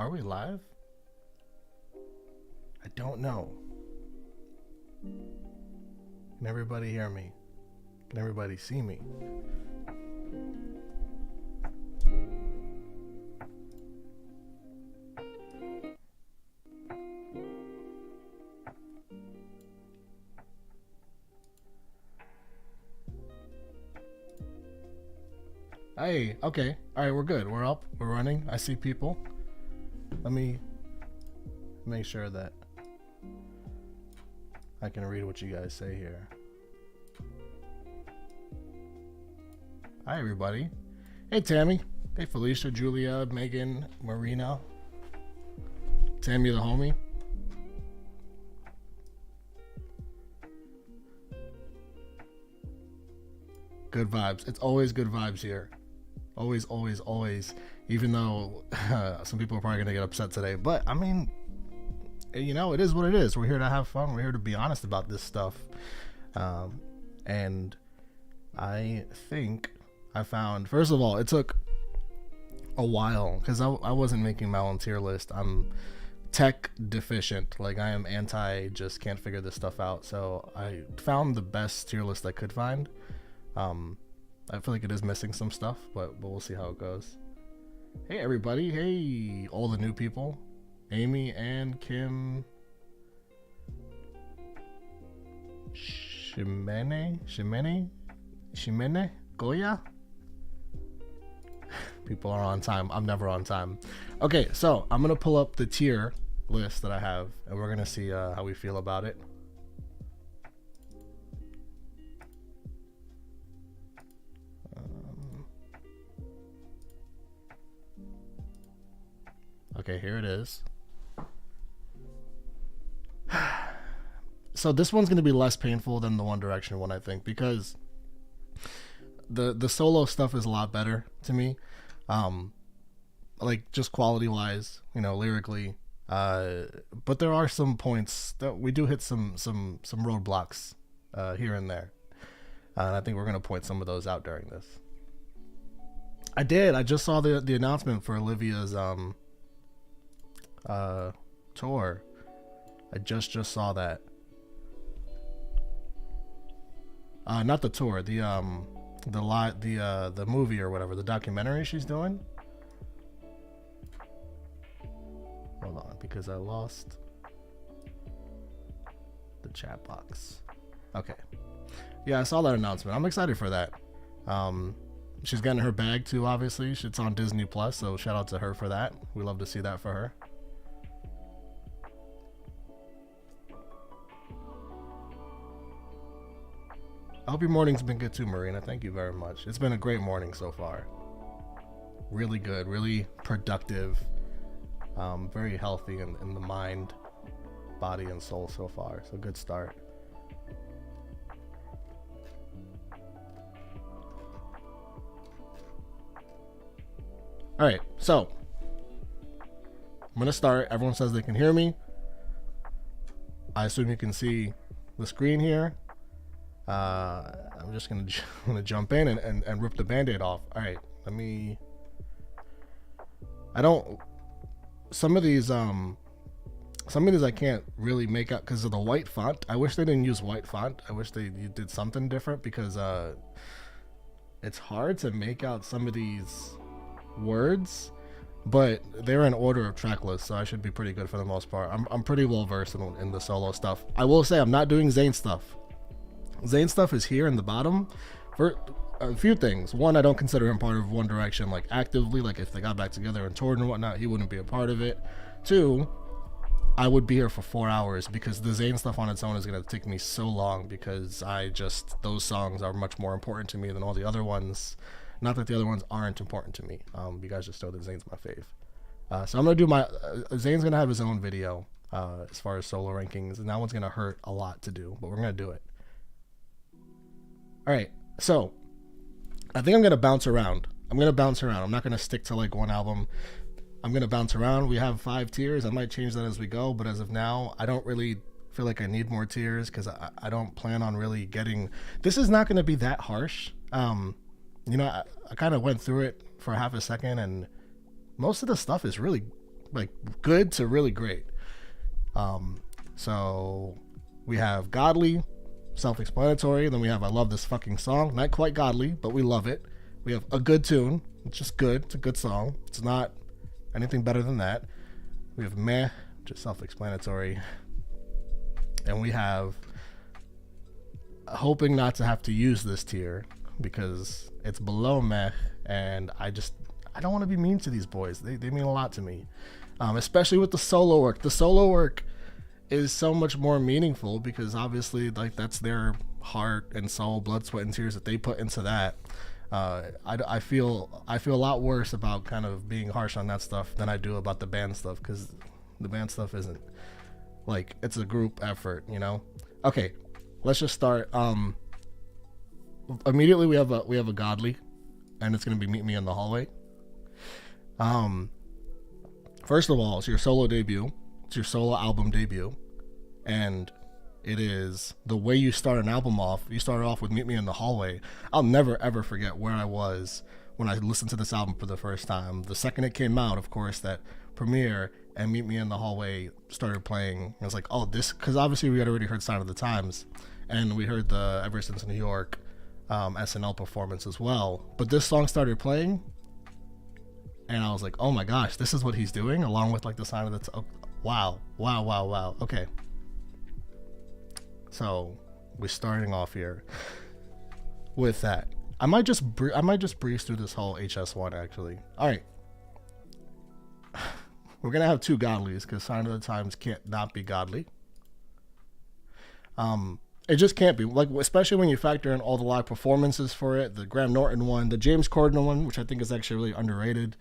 Are we live? I don't know. Can everybody hear me? Can everybody see me? Hey, okay. Alright, we're good. We're up. We're running. I see people. Let me make sure that I can read what you guys say here. Hi, everybody. Hey, Tammy. Hey, Felicia, Julia, Megan, Marina. Tammy the homie. Good vibes. It's always good vibes here. Always, always, always. Even though some people are probably going to get upset today. But, I mean, you know, it is what it is. We're here to have fun. We're here to be honest about this stuff. And I think I found, first of all, it took a while because I wasn't making my own tier list. I'm tech deficient. Like, I am anti, just can't figure this stuff out. So I found the best tier list I could find. I feel like it is missing some stuff, but we'll see how it goes. Hey, everybody. Hey, all the new people. Amy and Kim Shimene Goya. People are on time. I'm never on time. Okay, so I'm gonna pull up the tier list that I have, and we're gonna see how we feel about it. Okay, here it is. So this one's going to be less painful than the One Direction one, I think, because the solo stuff is a lot better to me. Like, just quality wise, you know, lyrically. But there are some points that we do hit some roadblocks here and there. And I think we're going to point some of those out during this. I just saw the announcement for Olivia's tour. I just saw that. Not the tour, the movie or whatever, the documentary she's doing. Hold on, because I lost the chat box. Okay. Yeah, I saw that announcement. I'm excited for that. She's getting her bag too, obviously. It's on Disney Plus, so shout out to her for that. We love to see that for her. I hope your morning's been good too, Marina. Thank you very much. It's been a great morning so far. Really good, really productive, very healthy in the mind, body, and soul so far. So good start. All right, so I'm gonna start. Everyone says they can hear me. I assume you can see the screen here. I'm just gonna jump in and rip the band-aid off. All right, let me. Some of these I can't really make out because of the white font. I wish they didn't use white font. I wish you did something different because it's hard to make out some of these words, but they're in order of track list, so I should be pretty good for the most part. I'm pretty well versed in the solo stuff. I will say I'm not doing Zayn stuff. Zayn stuff is here in the bottom for a few things. One, I don't consider him part of One Direction, like actively. Like if they got back together and toured and whatnot, he wouldn't be a part of it. Two, I would be here for 4 hours because the Zayn stuff on its own is going to take me so long because those songs are much more important to me than all the other ones. Not that the other ones aren't important to me. You guys just know that Zayn's my fave. So I'm going to do Zayn's going to have his own video as far as solo rankings, and that one's going to hurt a lot to do, but we're going to do it. All right, so I think I'm going to bounce around. I'm not going to stick to like one album. I'm going to bounce around. We have 5 tiers. I might change that as we go, but as of now, I don't really feel like I need more tiers because I don't plan on really getting... This is not going to be that harsh. You know, I kind of went through it for half a second, and most of the stuff is really like good to really great. So we have godly, self-explanatory. Then we have I love this fucking song. Not quite godly, but we love it. We have a good tune. It's just good. It's a good song. It's not anything better than that. We have meh, just self-explanatory. And we have hoping not to have to use this tier because it's below meh, and I don't want to be mean to these boys. They mean a lot to me, especially with the solo work. The solo work is so much more meaningful because obviously, like, that's their heart and soul, blood, sweat, and tears that they put into that. I feel a lot worse about kind of being harsh on that stuff than I do about the band stuff, because the band stuff isn't, like, it's a group effort, you know. Okay, let's just start. Immediately we have a godly, and it's gonna be Meet Me in the Hallway. First of all, it's your solo debut. It's your solo album debut, and it is the way you start an album off. You started off with Meet Me in the Hallway. I'll never ever forget where I was when I listened to this album for the first time. The second it came out, of course, that premiere and Meet Me in the Hallway started playing. I was like, oh, this, because obviously we had already heard Sign of the Times, and we heard the Ever Since New York SNL performance as well. But this song started playing, and I was like, oh my gosh, this is what he's doing, along with like the Sign of the wow. Okay. So we're starting off here with that. I might just breeze through this whole HS1 actually. All right, we're gonna have two godlies because Sign of the Times can't not be godly. It just can't be, like, especially when you factor in all the live performances for it, the Graham Norton one, the James Corden one, which I think is actually really underrated.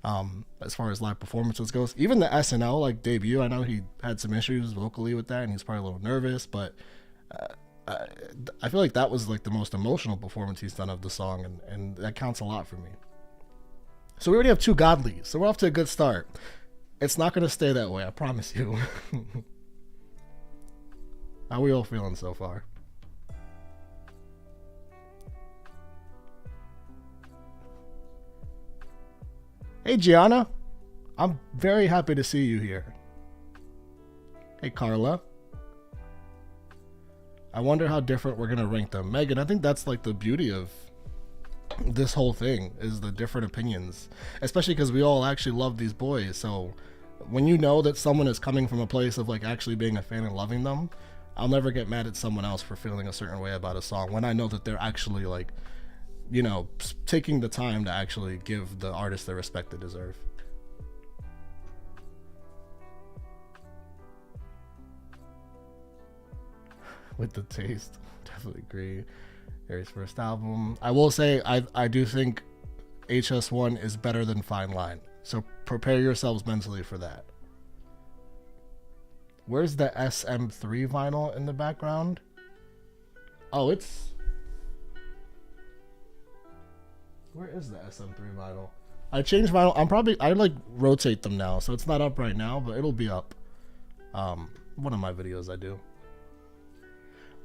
As far as live performances goes, even the SNL like debut, I know he had some issues vocally with that, and he's probably a little nervous, but I feel like that was like the most emotional performance he's done of the song, and that counts a lot for me. So we already have two godlies, so we're off to a good start. It's not going to stay that way, I promise you. How are we all feeling so far? Hey Gianna, I'm very happy to see you here. Hey Carla. I wonder how different we're gonna rank them. Megan, I think that's like the beauty of this whole thing, is the different opinions. Especially because we all actually love these boys, so when you know that someone is coming from a place of like actually being a fan and loving them, I'll never get mad at someone else for feeling a certain way about a song when I know that they're actually like, you know, taking the time to actually give the artist the respect they deserve. With the taste, definitely agree. Harry's first album. I will say, I do think HS1 is better than Fine Line, so prepare yourselves mentally for that. Where's the SM3 vinyl in the background? Oh, it's... Where is the SM3 vinyl? I changed vinyl. I like rotate them now, so it's not up right now, but it'll be up. One of my videos I do.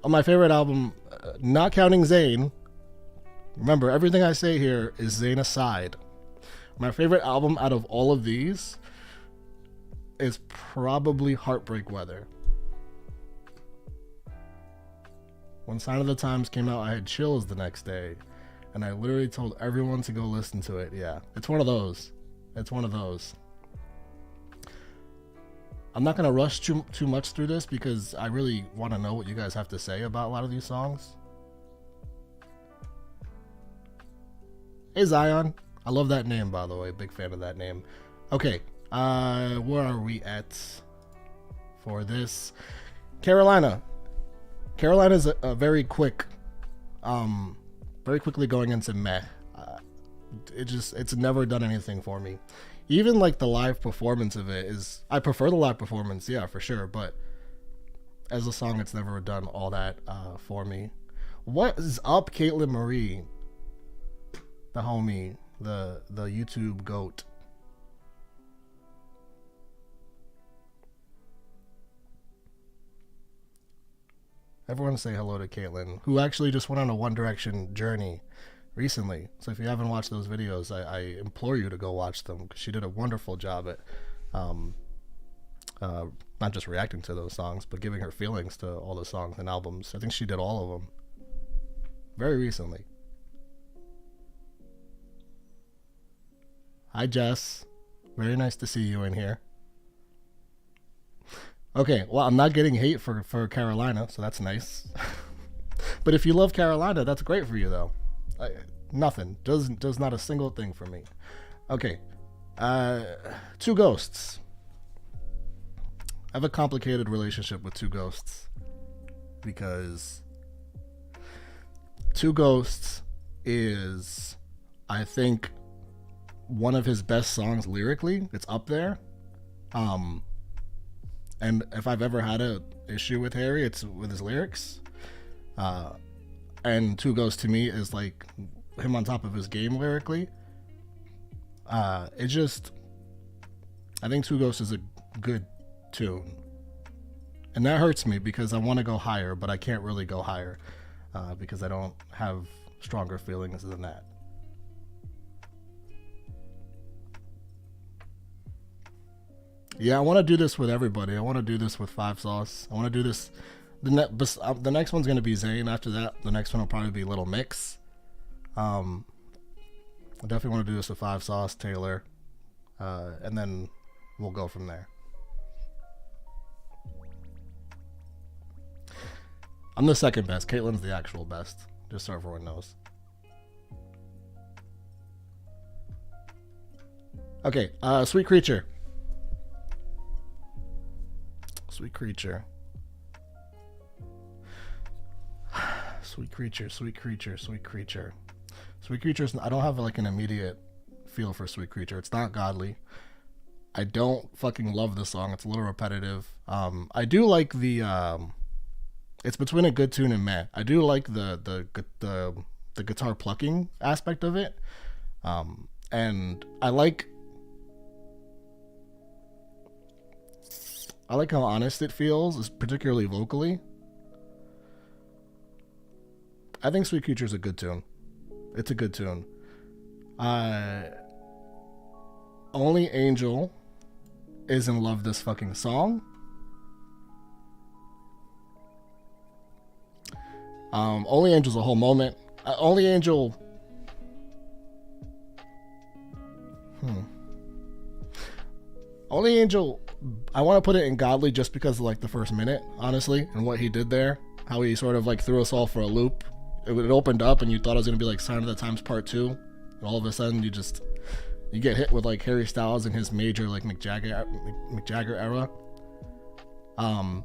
On my favorite album, not counting Zayn. Remember, everything I say here is Zayn aside. My favorite album out of all of these is probably Heartbreak Weather. When Sign of the Times came out, I had chills the next day, and I literally told everyone to go listen to it. Yeah, it's one of those. It's one of those. I'm not gonna rush too much through this because I really want to know what you guys have to say about a lot of these songs. Hey Zion, I love that name, by the way. Big fan of that name. Okay, where are we at for this? Carolina. Carolina's a very quick, very quickly going into meh. It's never done anything for me. Even like the live performance of it is, I prefer the live performance, yeah, for sure, but as a song, it's never done all that for me. What is up, Caitlyn Marie? The homie, the YouTube goat. Everyone say hello to Caitlyn, who actually just went on a One Direction journey recently. So if you haven't watched those videos, I implore you to go watch them because she did a wonderful job at um, uh, not just reacting to those songs, but giving her feelings to all the songs and albums. I think she did all of them very recently. Hi, Jess. Very nice to see you in here. Okay, well, I'm not getting hate for Carolina, so that's nice. But if you love Carolina, that's great for you, though. Nothing. Does not a single thing for me. Okay. Two Ghosts. I have a complicated relationship with Two Ghosts because Two Ghosts is, I think, one of his best songs lyrically. It's up there. And if I've ever had an issue with Harry, it's with his lyrics. And Two Ghosts to me is like him on top of his game lyrically. I think Two Ghosts is a good tune. And that hurts me because I want to go higher, but I can't really go higher because I don't have stronger feelings than that. Yeah, I want to do this with everybody. I want to do this with Five Sauce. I want to do this. The next one's going to be Zayn. After that, the next one will probably be Little Mix. I definitely want to do this with Five Sauce, Taylor, and then we'll go from there. I'm the second best. Caitlyn's the actual best, just so everyone knows. Okay, Sweet Creature. Sweet Creature. Sweet Creature, Sweet Creature, Sweet Creature. Sweet Creature is, I don't have like an immediate feel for Sweet Creature. It's not godly. I don't fucking love this song. It's a little repetitive. I do like the it's between a good tune and meh. I do like the guitar plucking aspect of it. And I like how honest it feels, particularly vocally. I think Sweet Creature is a good tune. It's a good tune. Only Angel is in love this fucking song. Only Angel's a whole moment. Only Angel. Only Angel. I want to put it in godly just because of like the first minute, honestly, and what he did there. How he sort of like threw us all for a loop. It opened up and you thought it was going to be like Sign of the Times Part 2. And all of a sudden you get hit with like Harry Styles and his major like Mick Jagger era. I'm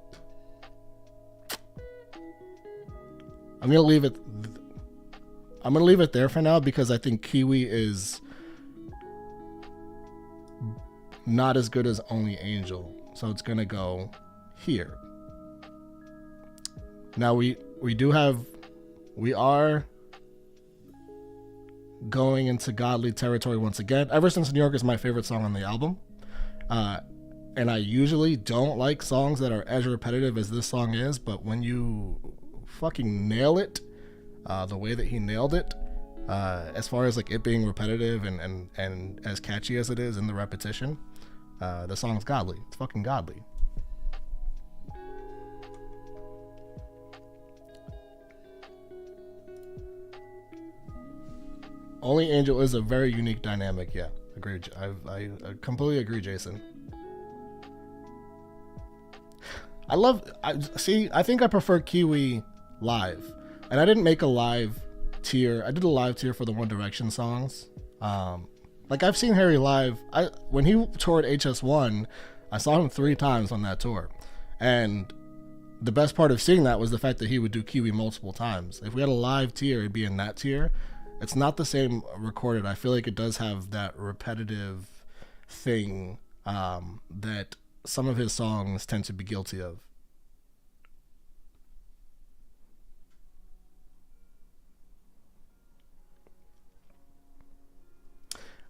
going to leave it there for now because I think Kiwi is not as good as Only Angel. So it's going to go here. Now we are going into godly territory once again. Ever Since New York is my favorite song on the album. And I usually don't like songs that are as repetitive as this song is, but when you fucking nail it, the way that he nailed it, as far as like it being repetitive and as catchy as it is in the repetition, the song's godly. It's fucking godly. Only Angel is a very unique dynamic. Yeah, agreed. I completely agree, Jason. I think I prefer Kiwi live, and I didn't make a live tier. I did a live tier for the One Direction songs. Like I've seen Harry live. When he toured HS1, I saw him 3 times on that tour, and the best part of seeing that was the fact that he would do Kiwi multiple times. If we had a live tier, it'd be in that tier. It's not the same recorded. I feel like it does have that repetitive thing that some of his songs tend to be guilty of.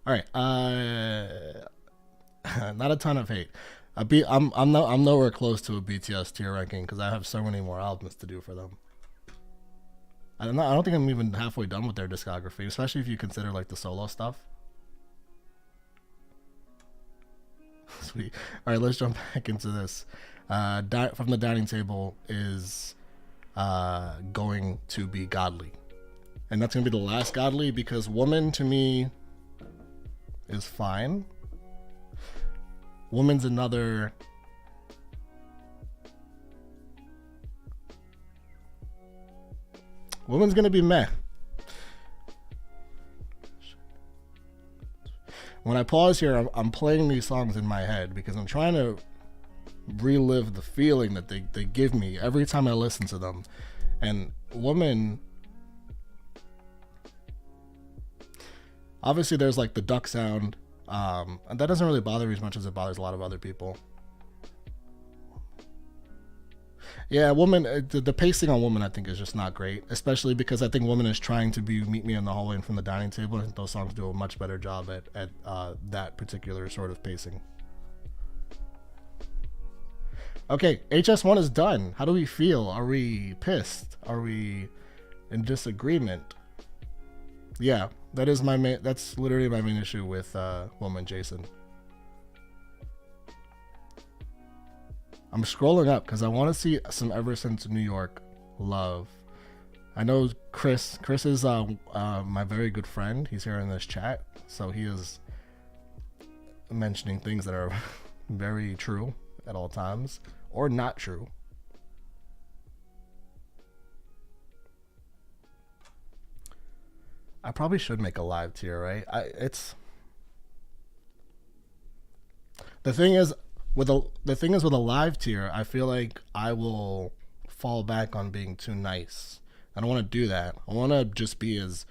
All right, not a ton of hate. I'm nowhere close to a BTS tier ranking because I have so many more albums to do for them. I don't think I'm even halfway done with their discography, especially if you consider like the solo stuff. sweet. All right, let's jump back into this. From the dining table is going to be godly. And that's going to be the last godly because woman to me is fine. Woman's another. Woman's going to be meh. When I pause here, I'm playing these songs in my head because I'm trying to relive the feeling that they give me every time I listen to them. And woman, obviously there's like the duck sound, and that doesn't really bother me as much as it bothers a lot of other people. Yeah, woman, the pacing on woman I think is just not great, especially because I think woman is trying to be Meet Me in the Hallway and From the Dining Table. I think those songs do a much better job at that particular sort of pacing. Okay, HS1 is done. How do we feel? Are we pissed? Are we in disagreement? Yeah, that is my main. That's literally my main issue with Woman Jason. I'm scrolling up because I want to see some Ever Since New York love. I know Chris. Chris is my very good friend. He's here in this chat, so he is mentioning things that are very true at all times, or not true. I probably should make a live tier, right? It's the thing is with a live tier, I feel like I will fall back on being too nice. I don't want to do that. I want to just be as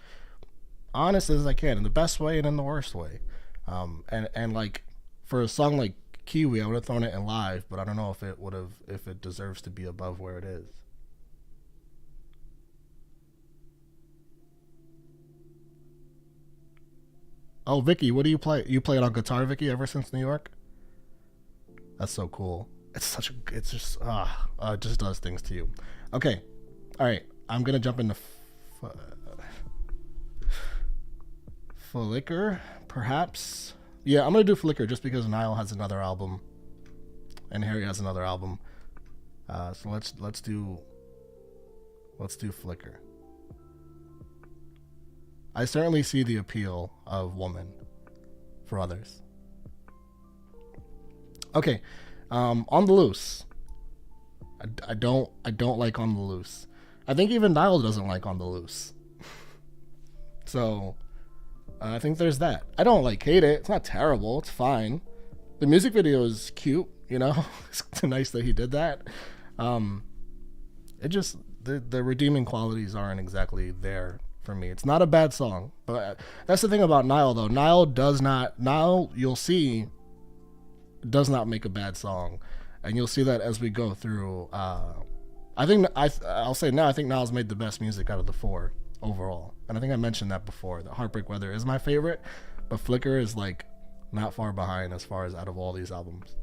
honest as I can in the best way and in the worst way. And like for a song like Kiwi, I would have thrown it in live, but I don't know if it deserves to be above where it is. Oh, Vicky, what do you play? You play it on guitar, Vicky, Ever Since New York? That's so cool. It just does things to you. Okay. All right. I'm going to jump into Flicker, perhaps. Yeah, I'm going to do Flicker just because Niall has another album and Harry has another album. So let's do Flicker. I certainly see the appeal of Woman for others. Okay, On the Loose. I don't like On the Loose. I think even Niall doesn't like On the Loose. So I think there's that. I don't hate it. It's not terrible. It's fine. The music video is cute. You know, it's nice that he did that. It just the redeeming qualities aren't exactly there for me. It's not a bad song, but that's the thing about Niall though. Niall, you'll see, does not make a bad song, and you'll see that as we go through. I'll say now, I think Niall's made the best music out of the four overall, and I think I mentioned that before. That Heartbreak Weather is my favorite, but Flicker is not far behind as far as out of all these albums.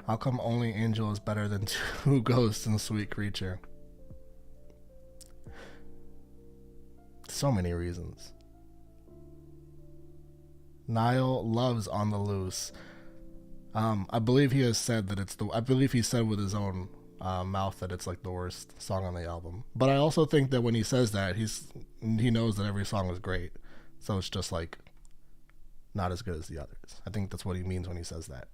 How come Only Angel is better than Two Ghosts and Sweet Creature? So many reasons. Niall loves On the Loose. I believe he has said that I believe he said with his own mouth that it's the worst song on the album. But I also think that when he says that, he knows that every song is great. So it's just not as good as the others. I think that's what he means when he says that.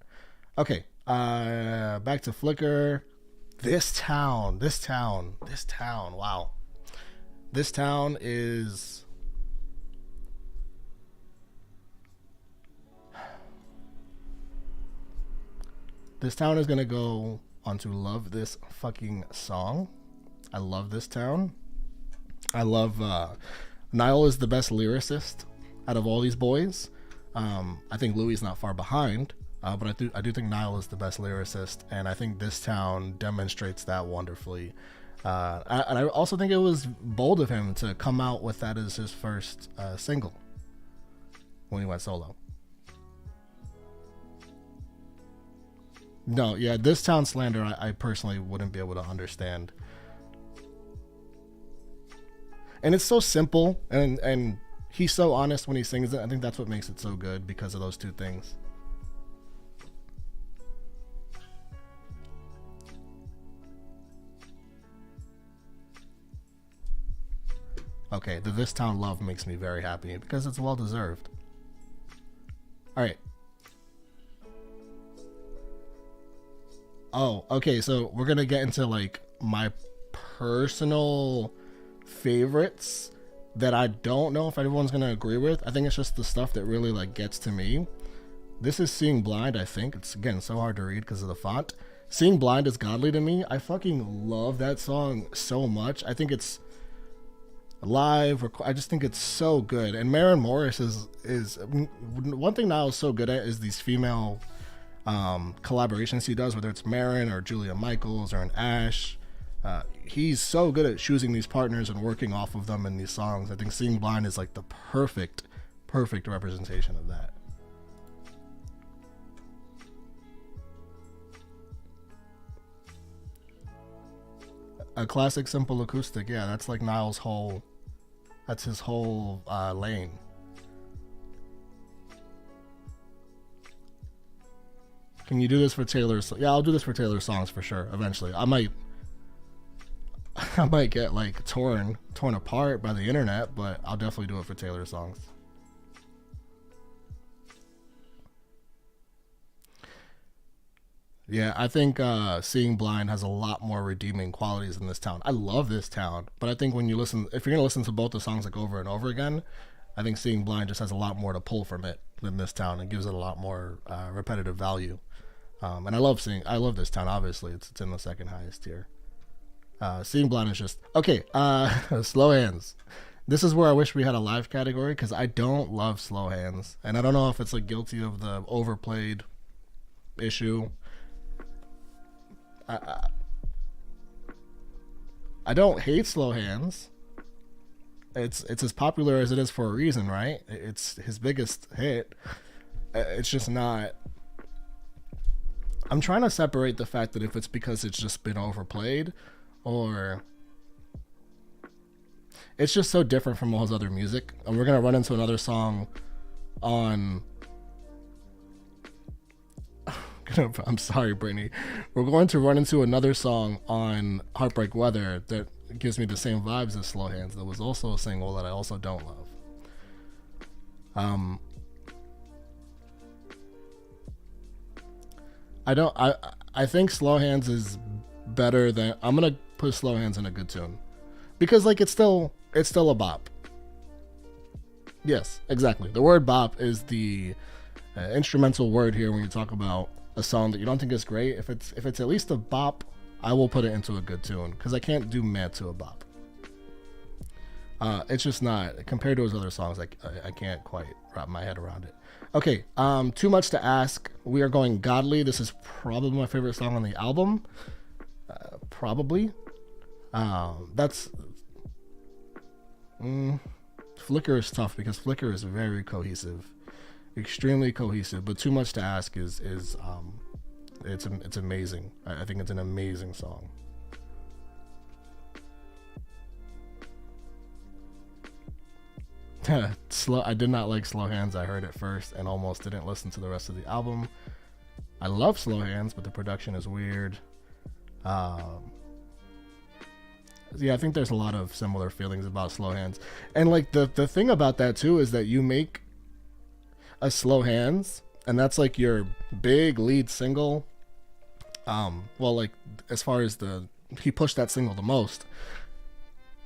Okay, back to Flicker. This town, wow. This town is... This town is going to go on to Love This Fucking Song. I love this town. I love... Niall is the best lyricist out of all these boys. I think Louis is not far behind. But I do think Niall is the best lyricist, and I think This Town demonstrates that wonderfully. And I also think it was bold of him to come out with that as his first single when he went solo. No, yeah, This Town slander, I personally wouldn't be able to understand. And it's so simple, and he's so honest when he sings it. I think that's what makes it so good, because of those two things. Okay, the This Town love makes me very happy because it's well deserved. All right. Oh, okay, so we're gonna get into like my personal favorites that I don't know if everyone's gonna agree with. I think it's just the stuff that really like gets to me. This is Seeing Blind. I think it's, again, so hard to read because of the font. Seeing Blind is godly to me. I fucking love that song so much. I think it's live. I just think it's so good. And Maren Morris is one thing Niall's so good at is these female collaborations he does, whether it's Maren or Julia Michaels or an Ash. He's so good at choosing these partners and working off of them in these songs. I think Seeing Blind is like the perfect representation of that. A classic simple acoustic, yeah, that's like Niall's whole, that's his whole lane. Can you do this for Taylor's? Yeah, I'll do this for Taylor's songs for sure. Eventually, I might get like torn apart by the internet, but I'll definitely do it for Taylor's songs. Yeah, I think Seeing Blind has a lot more redeeming qualities in This Town. I love This Town, but I think when you listen, if you're gonna listen to both the songs like over and over again, I think Seeing Blind just has a lot more to pull from it than This Town. It gives it a lot more repetitive value. And I love This Town. Obviously, it's in the second highest tier. Seeing Blind is just okay. Slow Hands. This is where I wish we had a live category because I don't love Slow Hands, and I don't know if it's like guilty of the overplayed issue. I don't hate Slow Hands. It's as popular as it is for a reason, right? It's his biggest hit. It's just not. I'm trying to separate the fact that if it's because it's just been overplayed, or it's just so different from all his other music. And we're gonna run into another song on. I'm sorry, Brittany. We're going to run into another song on Heartbreak Weather that gives me the same vibes as Slow Hands. That was also a single that I also don't love. I think Slow Hands is better than. I'm gonna put Slow Hands in a good tune because like it's still a bop. Yes, exactly. The word bop is the instrumental word here when you talk about a song that you don't think is great. If it's at least a bop, I will put it into a good tune because I can't do mad to a bop. It's just not compared to his other songs. Like I can't quite wrap my head around it. Okay, Too Much to Ask. We are going godly. This is probably my favorite song on the album. Probably. That's Flicker is tough because Flicker is very cohesive. Extremely cohesive, but Too Much to Ask is it's amazing. I think it's an amazing song. I did not like Slow Hands. I heard it first and almost didn't listen to the rest of the album. I love Slow Hands, but the production is weird. Yeah, I think there's a lot of similar feelings about Slow Hands, and like the thing about that too is that you make a Slow Hands, and that's like your big lead single. Well, like as far as he pushed that single the most,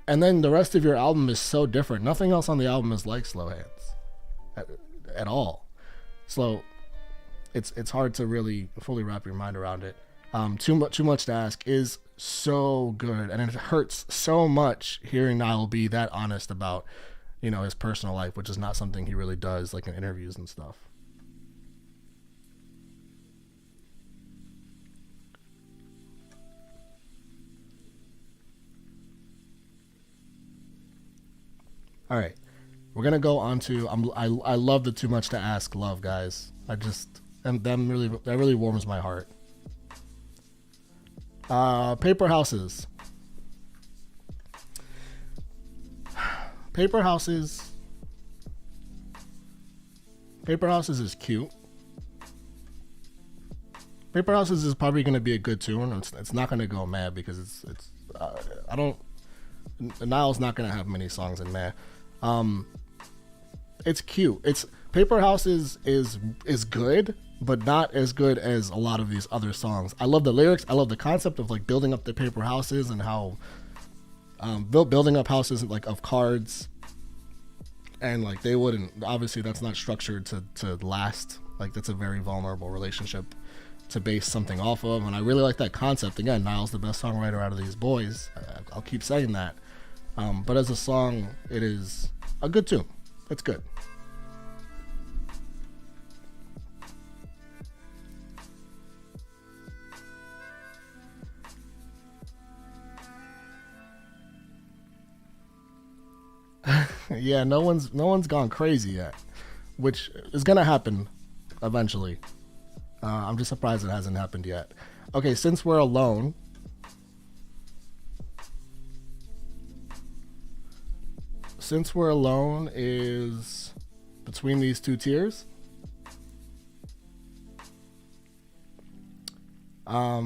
and then the rest of your album is so different. Nothing else on the album is like Slow Hands at all. So it's hard to really fully wrap your mind around it. Too much to Ask is so good, and it hurts so much hearing Niall be that honest about his personal life, which is not something he really does, like in interviews and stuff. All right, we're gonna go on to. I love the Too Much to Ask love, guys. That really warms my heart. Paper Houses. Paper Houses. Paper Houses is cute. Paper Houses is probably going to be a good tune. It's not going to go mad because it's I don't. Niall's not going to have many songs in mad. It's cute. It's Paper Houses is good, but not as good as a lot of these other songs. I love the lyrics. I love the concept of like building up the paper houses and how building up houses like of cards, and like they wouldn't, obviously that's not structured to last. Like that's a very vulnerable relationship to base something off of, and I really like that concept. Again, Niall's the best songwriter out of these boys. I'll keep saying that. But as a song, it is a good tune. It's good. Yeah, no one's gone crazy yet, which is gonna happen eventually. I'm just surprised it hasn't happened yet. Okay, Since We're Alone. Since We're Alone is between these two tiers. I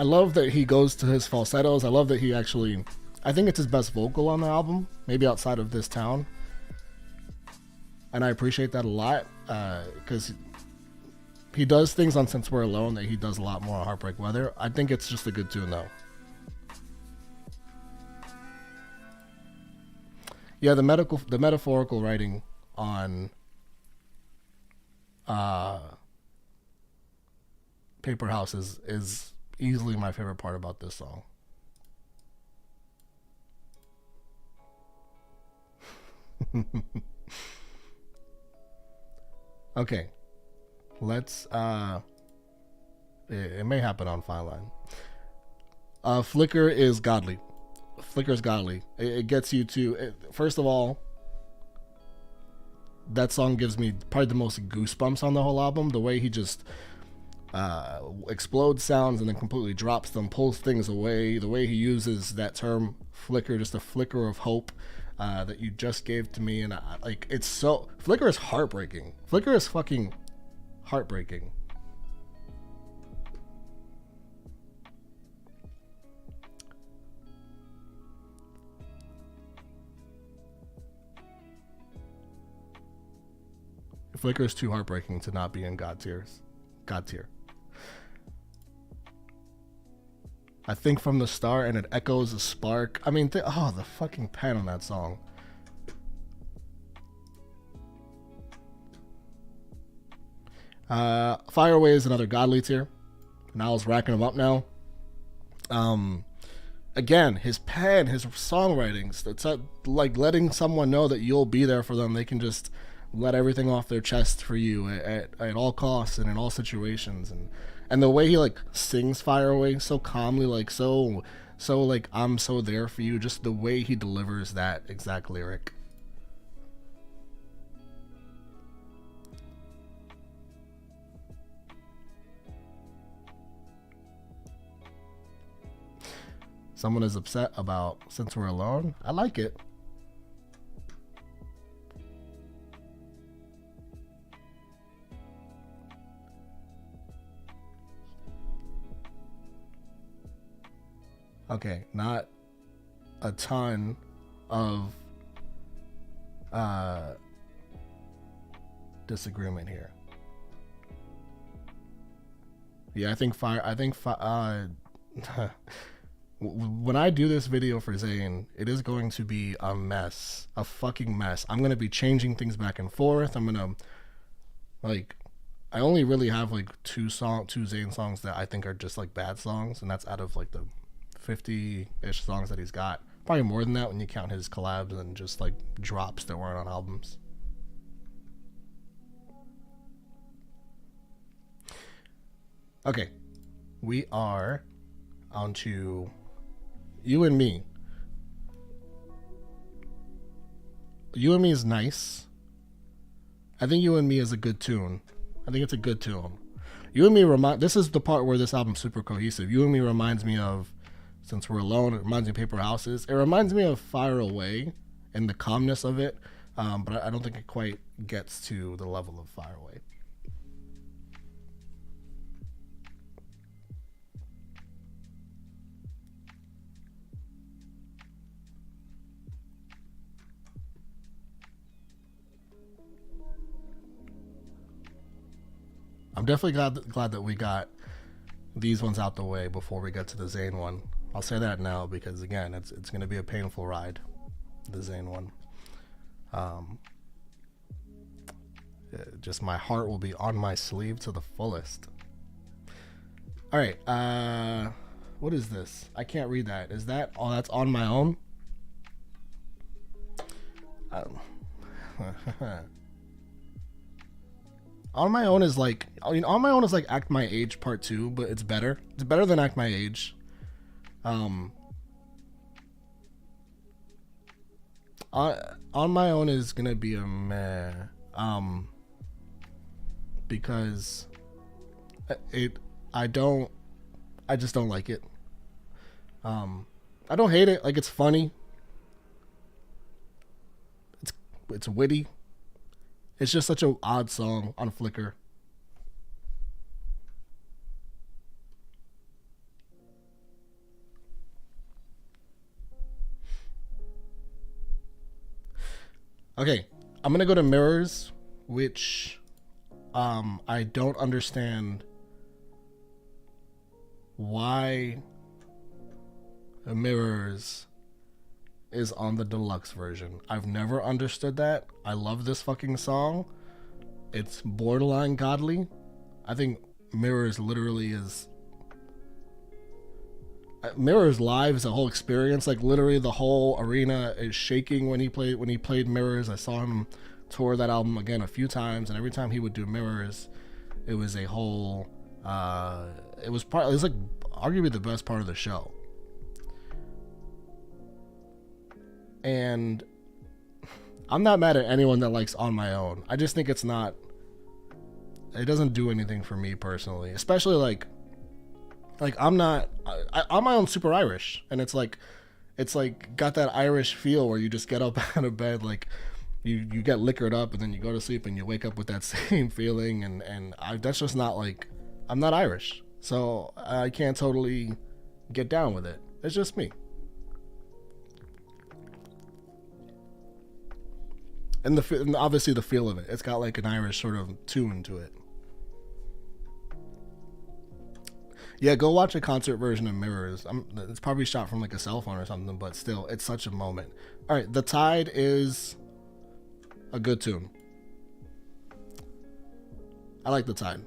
love that he goes to his falsettos. I love that he actually, I think it's his best vocal on the album, maybe outside of This Town. And I appreciate that a lot because he does things on Since We're Alone that he does a lot more on Heartbreak Weather. I think it's just a good tune though. Yeah, the metaphorical writing on Paper House is easily my favorite part about this song. Okay, let's it may happen on Fine Line. Flicker is godly. Flicker is godly. It gets you to first of all, that song gives me probably the most goosebumps on the whole album. The way he just explodes sounds and then completely drops them, pulls things away. The way he uses that term flicker, just a flicker of hope that you just gave to me, and like it's so. Flicker is heartbreaking. Flicker is fucking heartbreaking. Flicker is too heartbreaking to not be in God tiers. God tier. I think from the start, and it echoes a spark. I mean, the fucking pen on that song. Fire Away is another godly tier. Niall's racking them up now. Again, his pen, his songwritings, it's like letting someone know that you'll be there for them. They can just let everything off their chest for you at all costs and in all situations, and the way he like sings Fire Away so calmly, like so like I'm so there for you, just the way he delivers that exact lyric. Someone is upset about Since We're Alone. I like it. Okay, not a ton of disagreement here. Yeah, I think when I do this video for Zayn, it is going to be a mess, a fucking mess. I'm gonna be changing things back and forth. I'm gonna I only really have like two Zayn songs that I think are just like bad songs, and that's out of like the 50-ish songs that he's got. Probably more than that when you count his collabs and just like drops that weren't on albums. Okay, we are onto You and Me. You and Me is nice. I think You and Me is a good tune. I think it's a good tune. You and Me this is the part where this album's super cohesive. You and Me reminds me of Since We're Alone. It reminds me of Paper Houses. It reminds me of Fire Away and the calmness of it, but I don't think it quite gets to the level of Fire Away. I'm definitely glad that we got these ones out the way before we get to the Zayn one. I'll say that now because again, it's going to be a painful ride, the Zayn one. Just my heart will be on my sleeve to the fullest. All right, what is this? I can't read that. Is that? Oh, that's On My Own. On My Own is like, I mean, On My Own is like Act My Age Part 2, but it's better. It's better than Act My Age. On My Own is gonna be a meh. Because I just don't like it. I don't hate it. Like, it's funny. It's witty. It's just such an odd song on Flickr. Okay, I'm gonna go to Mirrors, which I don't understand why Mirrors is on the deluxe version. I've never understood that. I love this fucking song. It's borderline godly. I think Mirrors literally is... Mirrors live is a whole experience. Like, literally the whole arena is shaking when he played Mirrors. I saw him tour that album again a few times, and every time he would do Mirrors, it was a whole... it was like arguably the best part of the show. And I'm not mad at anyone that likes On My Own. I just think it doesn't do anything for me personally. Especially like I'm not, On My Own super Irish. And it's like got that Irish feel where you just get up out of bed, like you get liquored up and then you go to sleep and you wake up with that same feeling. And that's just not like, I'm not Irish. So I can't totally get down with it. It's just me. And obviously the feel of it. It's got like an Irish sort of tune to it. Yeah, go watch a concert version of Mirrors. It's probably shot from like a cell phone or something, but still, it's such a moment. All right, The Tide is a good tune. I like The Tide.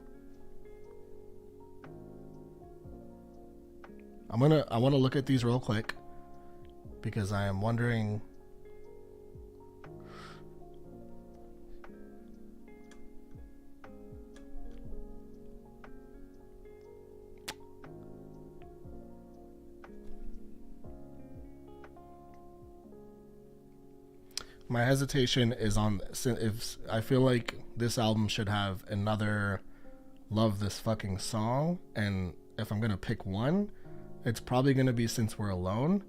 I want to look at these real quick because I am wondering... My hesitation is on if I feel like this album should have another Love This Fucking Song, and if I'm gonna pick one, it's probably gonna be Since We're Alone.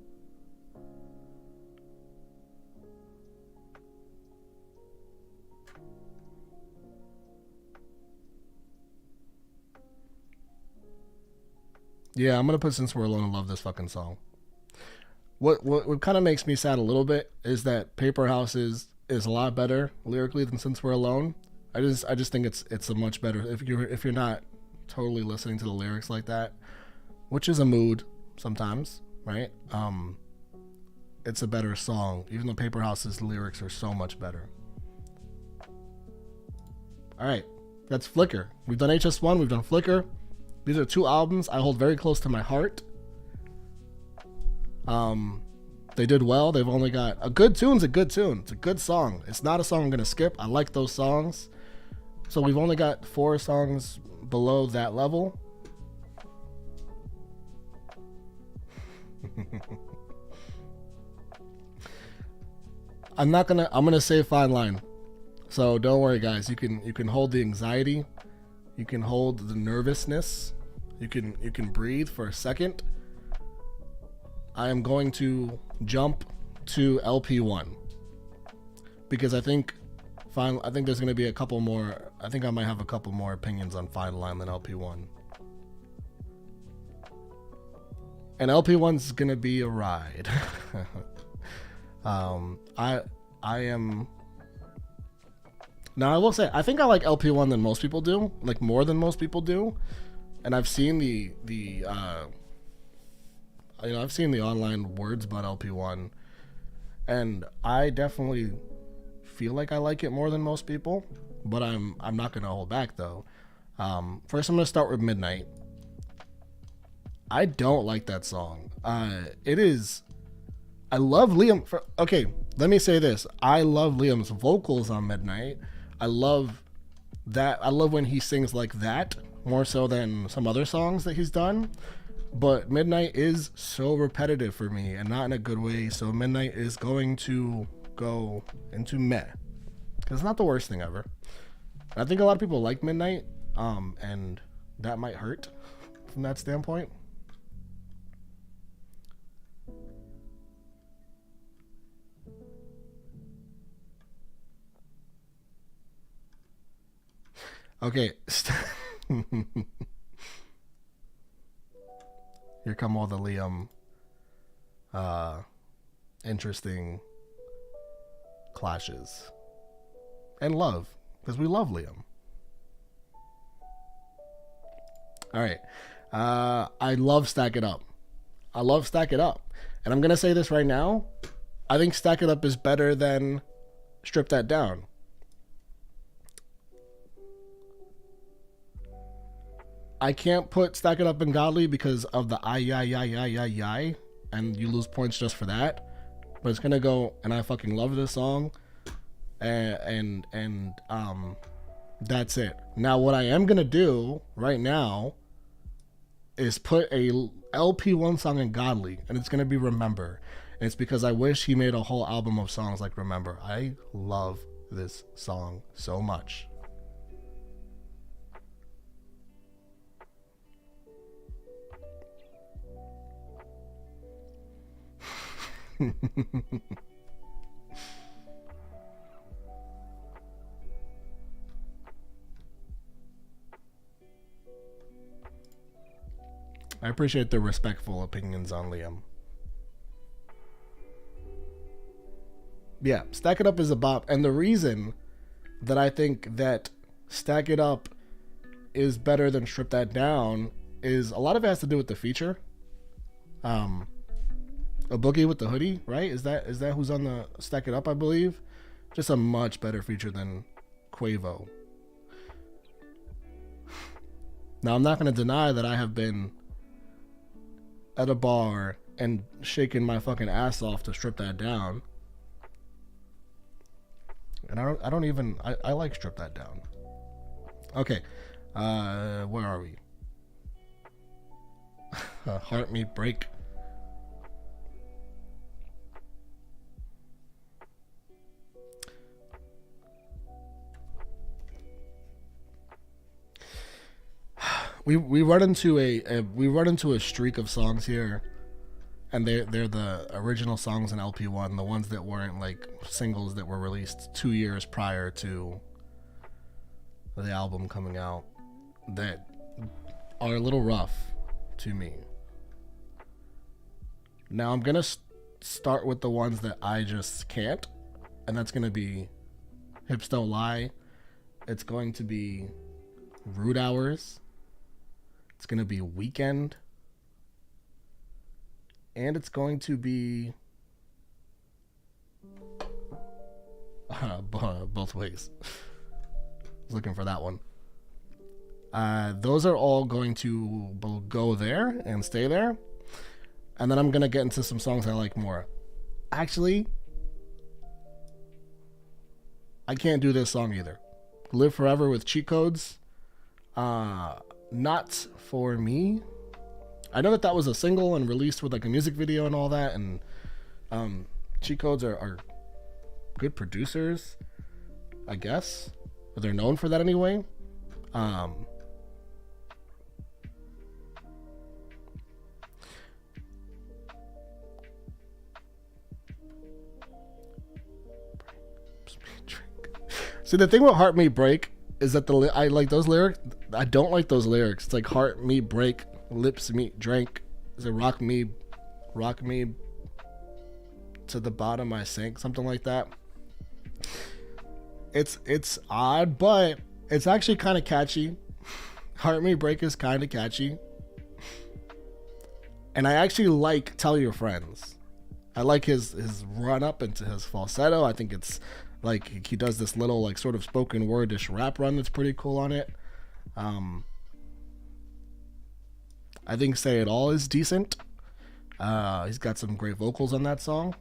Yeah, I'm gonna put Since We're Alone and Love This Fucking Song. What kind of makes me sad a little bit is that Paper Houses is a lot better lyrically than Since We're Alone. I just think it's a much better, if you're not totally listening to the lyrics like that, which is a mood sometimes, right? It's a better song, even though Paper Houses lyrics are so much better. All right, that's Flickr. We've done HS1, we've done Flickr. These are two albums I hold very close to my heart. They did well. They've only got a good tune's a good tune. It's a good song. It's not a song I'm gonna skip. I like those songs. So we've only got 4 songs below that level. I'm gonna say Fine Line. So don't worry guys, you can hold the anxiety, you can hold the nervousness, you can breathe for a second. I am going to jump to LP1 because I think there's going to be a couple more. I think I might have a couple more opinions on Fine Line than LP1. And LP1's going to be a ride. I am. Now I will say I think I like LP1 than most people do, like more than most people do. And I've seen I've seen the online words about LP1, and I definitely feel like I like it more than most people, but I'm not gonna hold back though. First, I'm gonna start with Midnight. I don't like that song. I love Liam. Okay, let me say this. I love Liam's vocals on Midnight. I love that. I love when he sings like that more so than some other songs that he's done. But Midnight is so repetitive for me, and not in a good way. So Midnight is going to go into meh, because it's not the worst thing ever. I think a lot of people like Midnight, and that might hurt from that standpoint. Okay. Here come all the Liam interesting clashes. And love, because we love Liam. Alright. I love Stack It Up. I love Stack It Up. And I'm going to say this right now. I think Stack It Up is better than Strip That Down. I can't put Stack It Up in Godly because of the I, and you lose points just for that. But it's gonna go, and I fucking love this song, and that's it. Now, what I am gonna do right now is put a LP1 song in Godly, and it's gonna be Remember. And it's because I wish he made a whole album of songs like Remember. I love this song so much. I appreciate the respectful opinions on Liam. Yeah, Stack It Up is a bop. And the reason that I think that Stack It Up is better than Strip That Down is a lot of it has to do with the feature. A Boogie with the Hoodie, right? Is that who's on the Stack It Up, I believe? Just a much better feature than Quavo. Now, I'm not going to deny that I have been at a bar and shaking my fucking ass off to Strip That Down. And I like Strip That Down. Okay. Where are we? Heart Me Break. We run into a streak of songs here, and they're the original songs in LP1, the ones that weren't like singles that were released 2 years prior to the album coming out, that are a little rough to me. Now I'm gonna start with the ones that I just can't, and that's gonna be Hips Don't Lie. It's going to be Rude Hours. It's going to be Weekend. And it's going to be both ways. I was looking for that one. Those are all going to go there and stay there. And then I'm going to get into some songs I like more. Actually, I can't do this song either. Live Forever with Cheat Codes. Not for me. I know that was a single and released with like a music video and all that, and Cheat Codes are good producers, I guess. But they're known for that anyway. See, the thing with Heart Me Break is that I like those lyrics. I don't like those lyrics. It's like heart me break, lips me drink. Is it rock me to the bottom I sink, something like that. It's odd, but it's actually kind of catchy. Heart Me Break is kind of catchy. And I actually like Tell Your Friends. I like his run up into his falsetto. I think it's like he does this little like sort of spoken wordish rap run that's pretty cool on it. I think Say It All is decent. He's got some great vocals on that song.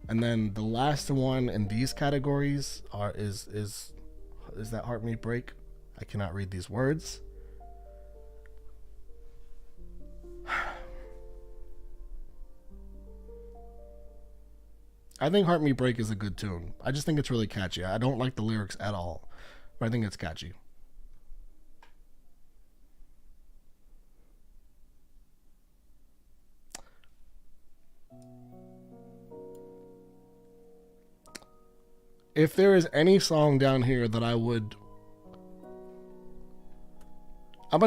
And then the last one in these categories is that Heart Me Break. I cannot read these words. I think Heart Me Break is a good tune. I just think it's really catchy. I don't like the lyrics at all, but I think it's catchy. If there is any song down here that I'm going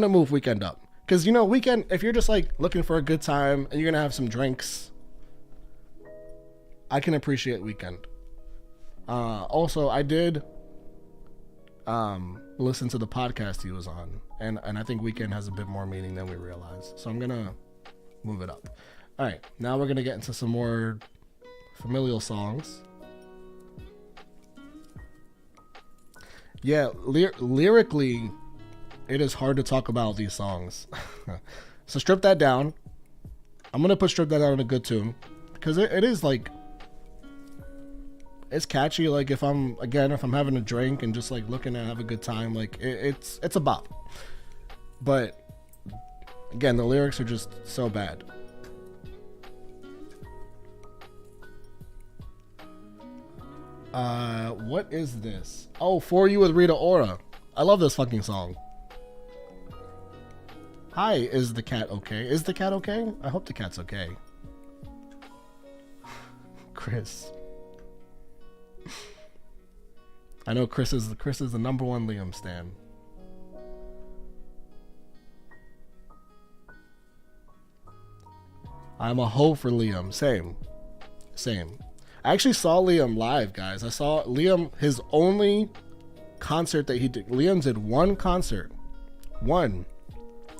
to move Weekend up. Because, you know, Weekend, if you're just like looking for a good time and you're going to have some drinks, I can appreciate Weekend. Also, I did listen to the podcast he was on. And I think Weekend has a bit more meaning than we realize. So I'm going to move it up. All right. Now we're going to get into some more familial songs. Yeah, lyrically, it is hard to talk about these songs. So Strip That Down. I'm going to put Strip That Down in a good tune. Because it is like, it's catchy. Like if I'm having a drink and just like looking to have a good time, like it's a bop. But again, the lyrics are just so bad. What is this? Oh, For You with Rita Ora. I love this fucking song. Hi, is the cat okay? Is the cat okay? I hope the cat's okay. Chris. I know Chris is the number one Liam stan. I'm a hoe for Liam. Same. I actually saw Liam live, guys. I saw Liam, his only concert that he did. Liam did one concert. One.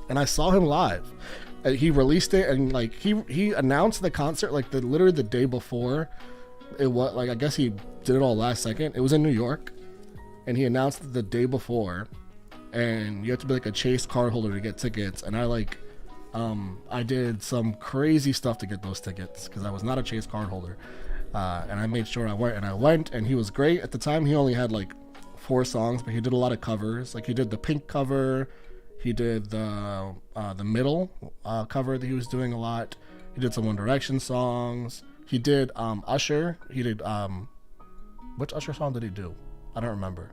And I saw him live. He released it and like he announced the concert like literally the day before. It was like, I guess he did it all last second. It was in New York. And he announced it the day before. And you have to be like a Chase card holder to get tickets. And I did some crazy stuff to get those tickets because I was not a Chase card holder. And I made sure I went, and he was great. At the time, he only had like 4 songs, but he did a lot of covers. Like he did the Pink cover, he did the Middle cover that he was doing a lot. He did some One Direction songs. He did Usher. He did which Usher song did he do? I don't remember.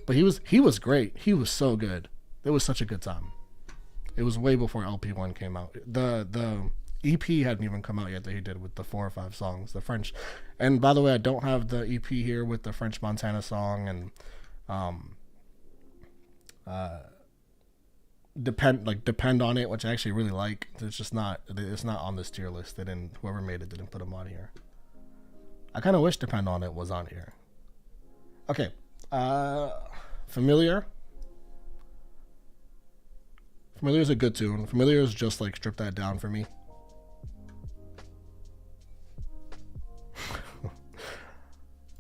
But he was great. He was so good. It was such a good time. It was way before LP1 came out. The EP hadn't even come out yet that he did with the 4 or 5 songs, the French. And by the way, I don't have the EP here with the French Montana song and depend on it, which I actually really like. It's not on this tier list. Whoever made it didn't put them on here. I kind of wish Depend on It was on here. Okay, Familiar. Familiar is a good tune. Familiar is just like Strip That Down for me.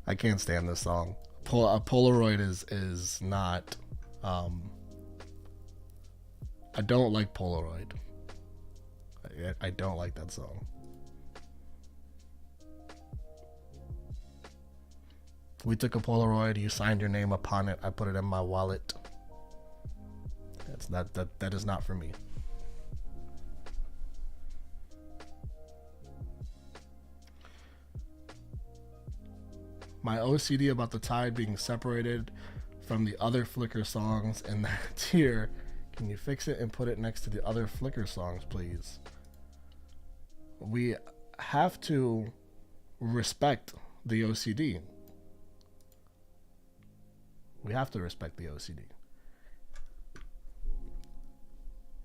I can't stand this song. Polaroid is not. I don't like Polaroid. I don't like that song. We took a Polaroid. You signed your name upon it. I put it in my wallet. That is not for me. My OCD about the Tide being separated from the other Flickr songs in that tier. Can you fix it and put it next to the other Flickr songs, please? We have to respect the OCD. We have to respect the OCD.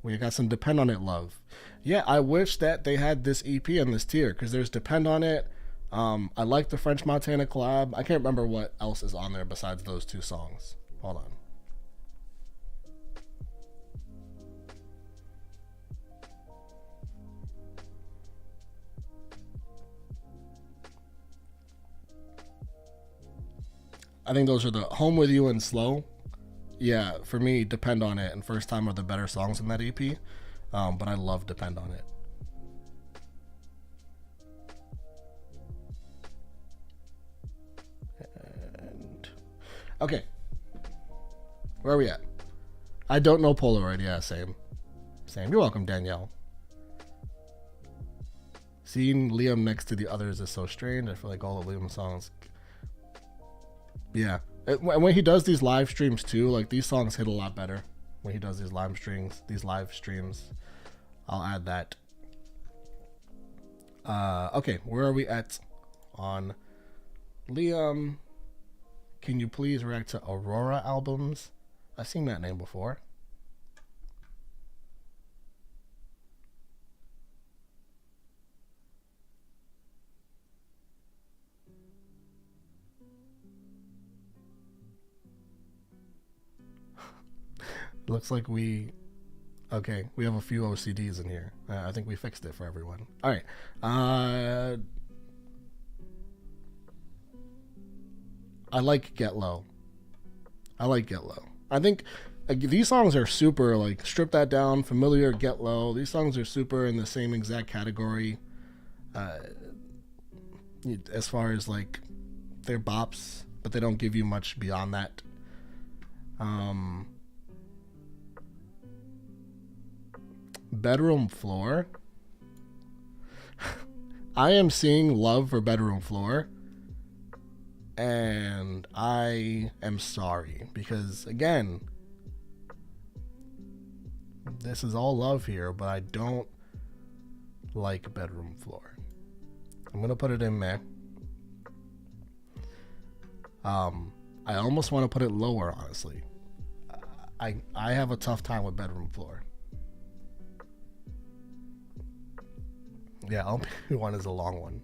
We got some Depend on It love. Yeah, I wish that they had this EP in this tier because there's Depend on It. I like the French Montana collab. I can't remember what else is on there besides those two songs. Hold on. I think those are the Home With You and Slow. Yeah, for me, Depend on It and First Time are the better songs in that EP. But I love Depend on It. And okay, where are we at? I don't know Polaroid. Yeah, same. You're welcome, Danielle. Seeing Liam next to the others is so strange. I feel like all the Liam songs. Yeah, when he does these live streams too, like these songs hit a lot better when he does these live streams. I'll add that. Okay, where are we at on Liam? Can you please react to Aurora albums? I've seen that name before. Looks like we have a few OCDs in here. I think we fixed it for everyone. All right. I like Get Low. I think these songs are super, like, Strip That Down, Familiar, Get Low. These songs are super in the same exact category. As far as, like, they're bops, but they don't give you much beyond that. Bedroom Floor. I am seeing love for Bedroom Floor, and I am sorry because, again, this is all love here, but I don't like Bedroom Floor. I'm gonna put it in there. I almost want to put it lower, honestly. I have a tough time with Bedroom Floor. Yeah, LP1 is a long one.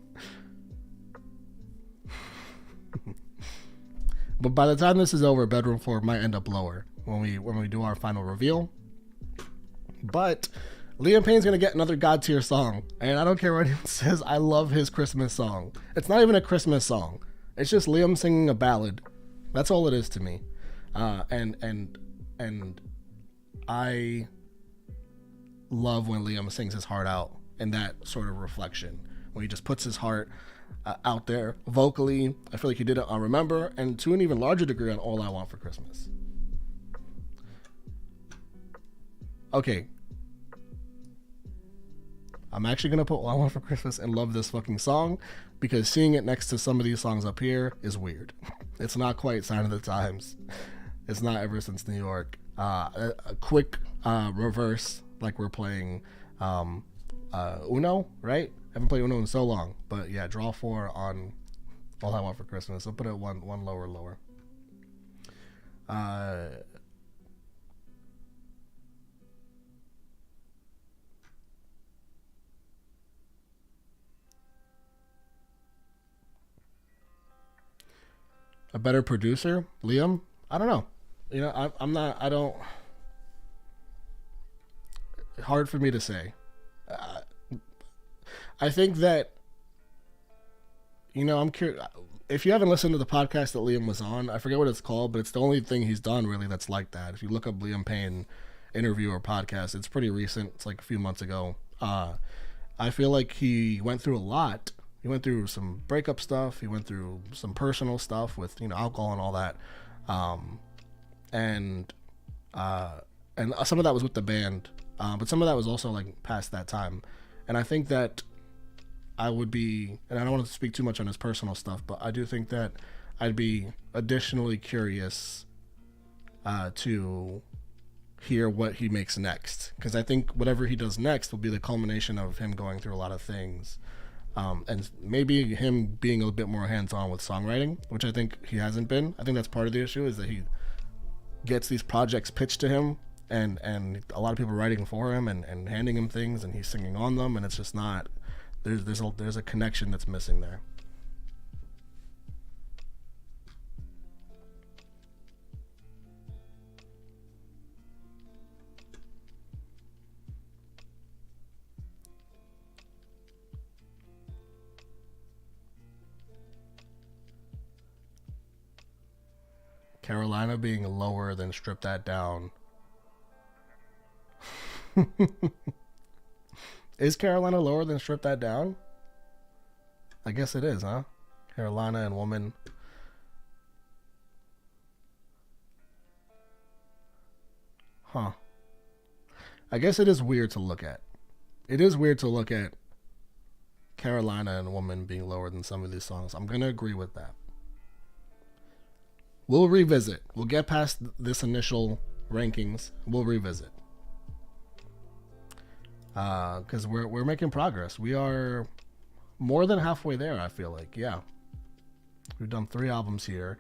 But by the time this is over, Bedroom Floor might end up lower when we do our final reveal. But Liam Payne's gonna get another God tier song, and I don't care what anyone says. I love his Christmas song. It's not even a Christmas song. It's just Liam singing a ballad. That's all it is to me. And I love when Liam sings his heart out in that sort of reflection, when he just puts his heart out there vocally. I feel like he did it on Remember, and to an even larger degree on All I Want for Christmas. Okay, I'm actually gonna put All I Want for Christmas and love this fucking song, because seeing it next to some of these songs up here is weird. It's not quite Sign of the Times. It's not Ever Since New York. A quick reverse, like we're playing Uno, right? I haven't played Uno in so long, but yeah, draw 4 on All I Want for Christmas. I'll put it one lower. A better producer, Liam? I don't know. You know, I'm not. I don't. Hard for me to say. I think that, you know, I'm curious. If you haven't listened to the podcast that Liam was on, I forget what it's called, but it's the only thing he's done really that's like that. If you look up Liam Payne interview or podcast, it's pretty recent. It's like a few months ago. I feel like he went through a lot. He went through some breakup stuff. He went through some personal stuff with, you know, alcohol and all that. And some of that was with the band, but some of that was also like past that time. And I think that I would be, and I don't want to speak too much on his personal stuff, but I do think that I'd be additionally curious to hear what he makes next, because I think whatever he does next will be the culmination of him going through a lot of things. And maybe him being a bit more hands-on with songwriting, which I think he hasn't been. I think that's part of the issue, is that he gets these projects pitched to him, and a lot of people writing for him and handing him things, and he's singing on them, and it's just not, there's a connection that's missing there. Carolina being lower than Strip That Down. Is Carolina lower than Strip That Down? I guess it is, huh? Carolina and Woman. Huh. I guess it is weird to look at. It is weird to look at Carolina and Woman being lower than some of these songs. I'm going to agree with that. We'll revisit. We'll get past this initial rankings. We'll revisit. Because we're making progress. We are more than halfway there, I feel like. Yeah. We've done 3 albums here,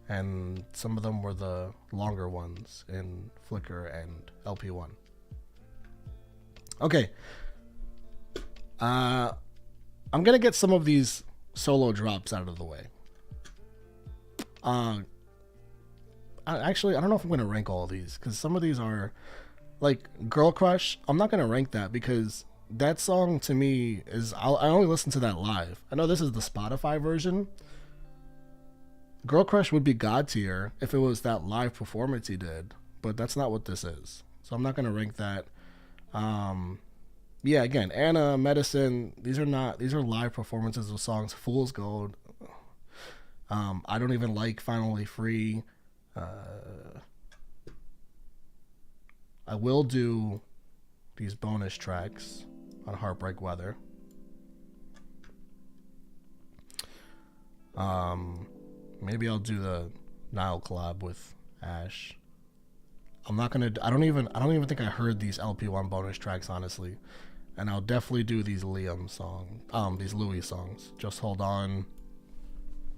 and some of them were the longer ones in Flickr and LP1. Okay. I'm going to get some of these solo drops out of the way. Actually, I don't know if I'm going to rank all of these, because some of these are, like, Girl Crush. I'm not going to rank that, because that song to me is, I only listen to that live. I know this is the Spotify version. Girl Crush would be God tier if it was that live performance he did, but that's not what this is. So I'm not going to rank that. Yeah, again, Anna, Medicine, these are live performances of songs. Fool's Gold. I don't even like Finally Free. I will do these bonus tracks on Heartbreak Weather. Maybe I'll do the Nile collab with Ash. I don't even think I heard these LP1 bonus tracks, honestly. And I'll definitely do these these Louis songs. Just Hold On.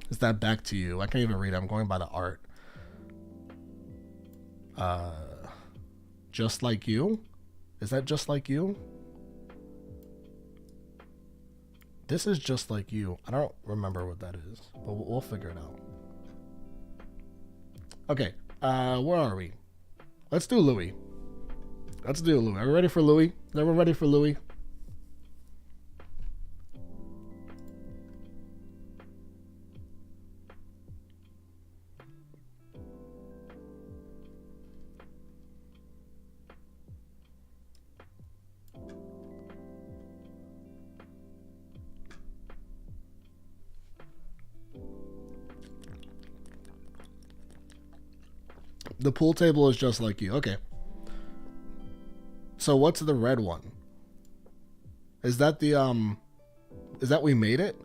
Is that Back to You? I can't even read it. I'm going by the art. Just Like You? Is that Just Like You? This is Just Like You. I don't remember what that is, but we'll figure it out. Okay, where are we? Let's do Louis. Are we ready for Louis? Is everyone ready for Louis? The pool table is Just Like You. Okay. So what's the red one? Is that is that We Made It?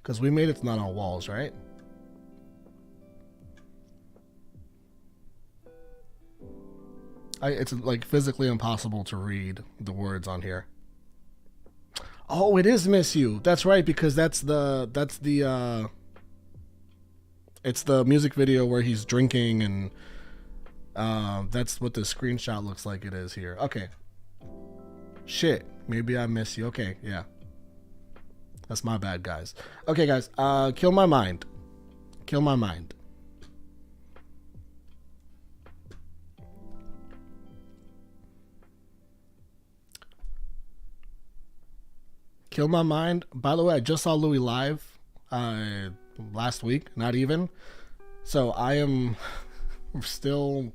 Because We Made It's not on Walls, right? It's like physically impossible to read the words on here. Oh, it is Miss You. That's right, because it's the music video where he's drinking, and that's what the screenshot looks like it is here. Okay. Shit. Maybe I Miss You. Okay, yeah. That's my bad, guys. Okay, guys. Kill My Mind. Kill My Mind. Kill My Mind. By the way, I just saw Louis live last week, not even. So I am still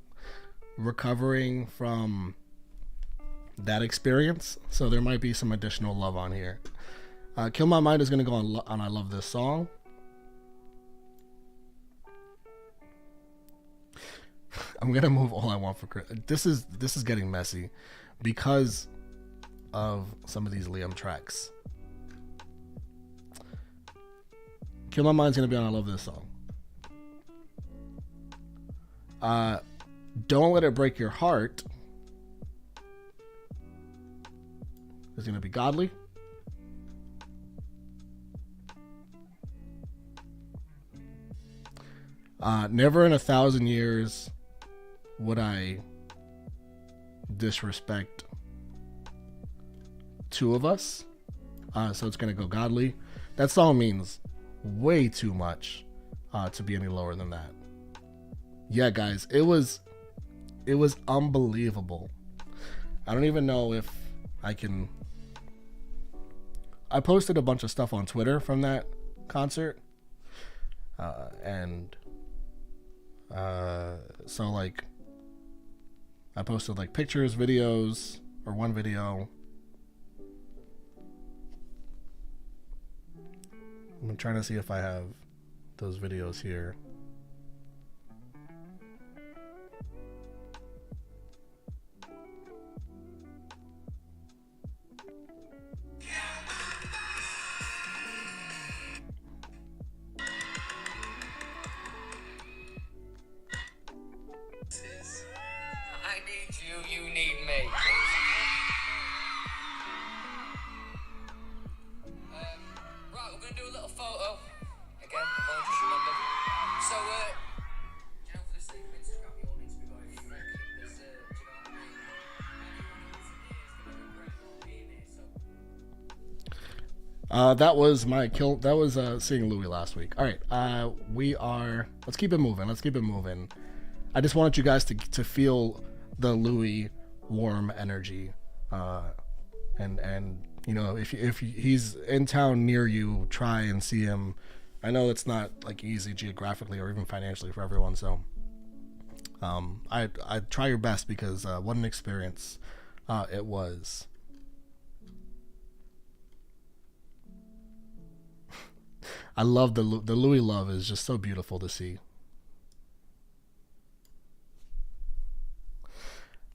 recovering from that experience. So there might be some additional love on here. Kill My Mind is going to go on I Love This Song. I'm going to move All I Want for Christmas. This is getting messy because of some of these Liam tracks. Kill My Mind's going to be on I Love This Song. Don't Let It Break Your Heart is going to be Godly. Never in 1,000 years would I disrespect Two of Us. So it's going to go Godly. That song means way too much to be any lower than that. Yeah, guys, it was unbelievable. I don't even know if I can. I posted a bunch of stuff on Twitter from that concert, and so like I posted like pictures, videos, or one video. I'm trying to see if I have those videos here. I need you, you need me. Right, we're going to do a little photo. Again, I've only just remembered. So, you know, for the sake of Instagram, you all need to be going freaking berserk, do you know what I mean? Anyone who's here is going to regret not being here, so. That was my kill. That was seeing Louis last week. All right, let's keep it moving. I just wanted you guys to feel the Louis warm energy, and you know, if he's in town near you, try and see him. I know it's not like easy geographically or even financially for everyone, so I try your best, because what an experience it was. I love the Louis love is just so beautiful to see.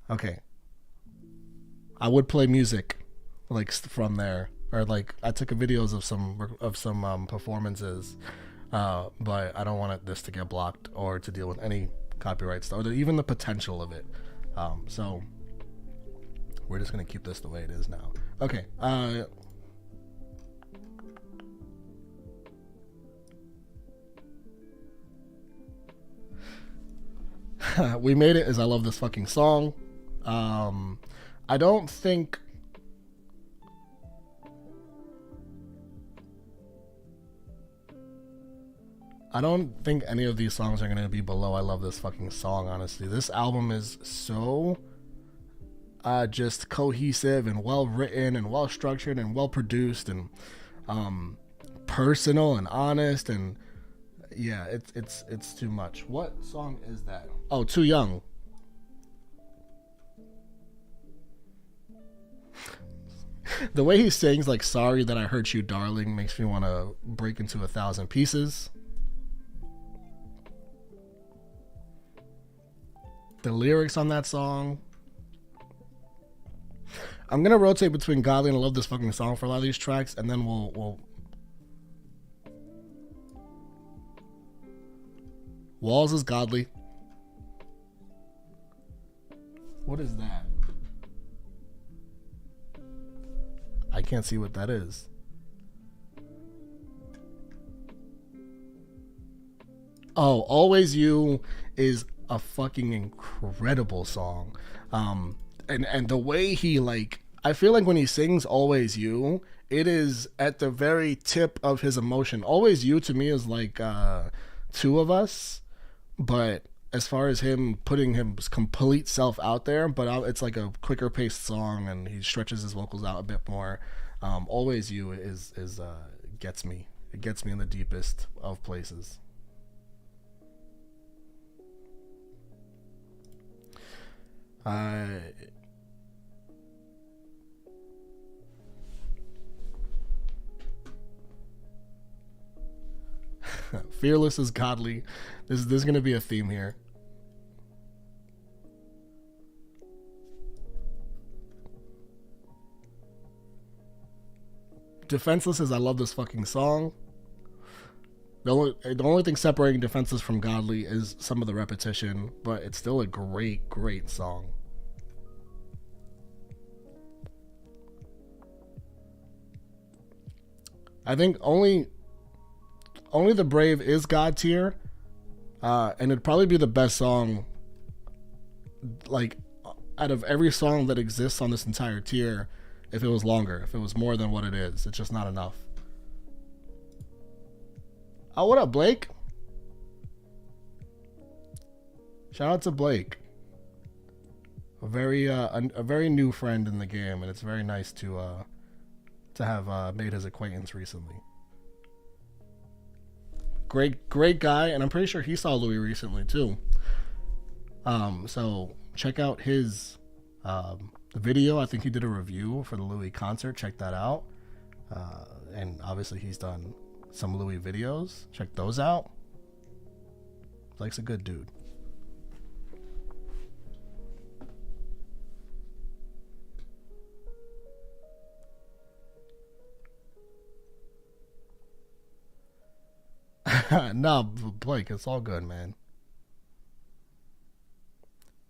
Okay, I would play music like from there, or like I took videos of some performances, but I don't want this to get blocked or to deal with any copyright stuff, or even the potential of it. So we're just gonna keep this the way it is now. Okay. We Made It is I love this fucking song. I don't think any of these songs are going to be below I love this fucking song, honestly. This album is so just cohesive and well written and well structured and well produced and personal and honest, and yeah, it's too much. What song is that? Oh, Too Young. The way he sings like "Sorry That I Hurt You, Darling" makes me want to break into 1,000 pieces. The lyrics on that song. I'm gonna rotate between Godly and I love this fucking song for a lot of these tracks, and then we'll Walls is Godly. What is that? I can't see what that is. Oh, Always You is a fucking incredible song. And the way he, like, I feel like when he sings Always You, it is at the very tip of his emotion. Always You to me is like Two of Us, but as far as him putting his complete self out there, but it's like a quicker paced song, and he stretches his vocals out a bit more. Always You is gets me. It gets me in the deepest of places. Fearless is Godly. There's going to be a theme here. Defenseless is I love this fucking song. The only thing separating Defenseless from Godly is some of the repetition, but it's still a great, great song. I think only the Brave is God tier, and it'd probably be the best song, like, out of every song that exists on this entire tier. If it was longer, if it was more than what it is, it's just not enough. Oh, what up, Blake? Shout out to Blake, a very new friend in the game, and it's very nice to have made his acquaintance recently. Great guy, and I'm pretty sure he saw Louis recently too. So check out his video. I think he did a review for the Louis concert. Check that out. And obviously he's done some Louis videos. Check those out. Blake's a good dude. No, Blake, it's all good, man.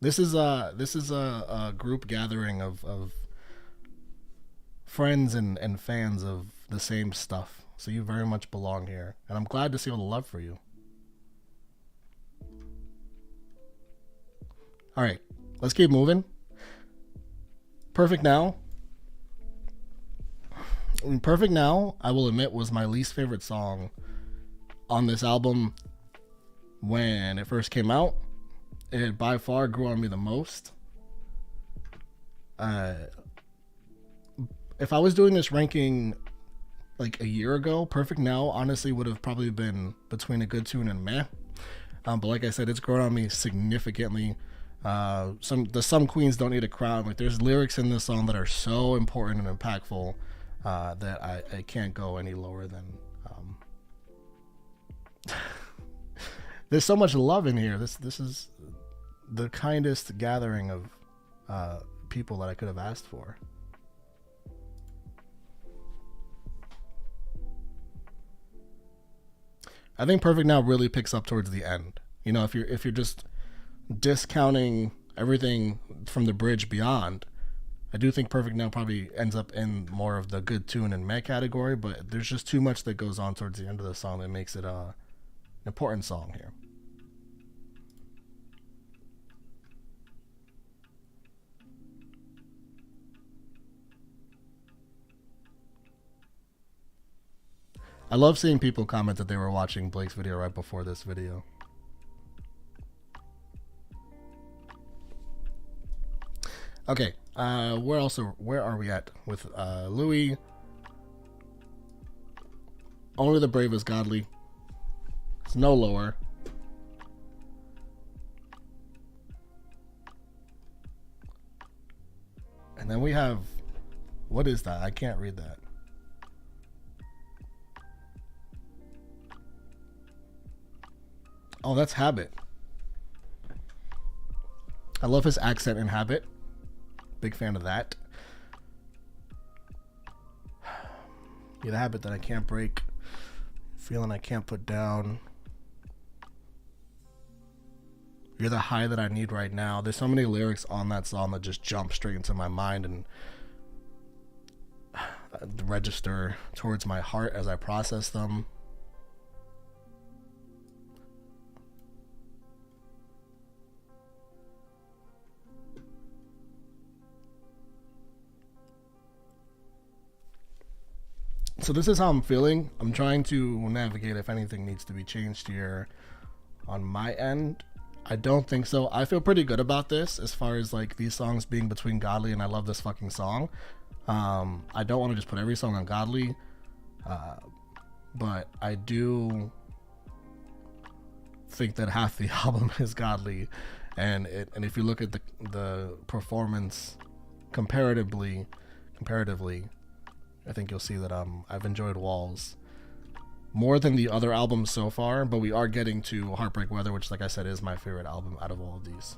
This is a group gathering of friends and fans of the same stuff. So you very much belong here, and I'm glad to see all the love for you. All right, let's keep moving. Perfect Now. Perfect Now, I will admit, was my least favorite song on this album when it first came out. It by far grew on me the most. If I was doing this ranking like a year ago, Perfect Now honestly would have probably been between a good tune and meh. But like I said, it's grown on me significantly. Some queens don't need a crown. Like, there's lyrics in this song that are so important and impactful that I can't go any lower than. There's so much love in here. This is the kindest gathering of people that I could have asked for. I think Perfect Now really picks up towards the end. You know, if you're just discounting everything from the bridge beyond, I do think Perfect Now probably ends up in more of the good tune and meh category, but there's just too much that goes on towards the end of the song that makes it an important song here. I love seeing people comment that they were watching Blake's video right before this video. Okay, where are we at with Louis? Only the Brave is Godly. It's no lower. And then we have, what is that? I can't read that. Oh, that's Habit. I love his accent in Habit. Big fan of that. You're the habit that I can't break. Feeling I can't put down. You're the high that I need right now. There's so many lyrics on that song that just jump straight into my mind and register towards my heart as I process them. So this is how I'm feeling. I'm trying to navigate if anything needs to be changed here on my end. I don't think so. I feel pretty good about this as far as like these songs being between Godly and I love this fucking song. I don't want to just put every song on Godly, but I do think that half the album is Godly, and if you look at the performance comparatively, I think you'll see that I've enjoyed Walls more than the other albums so far, but we are getting to Heartbreak Weather, which, like I said, is my favorite album out of all of these.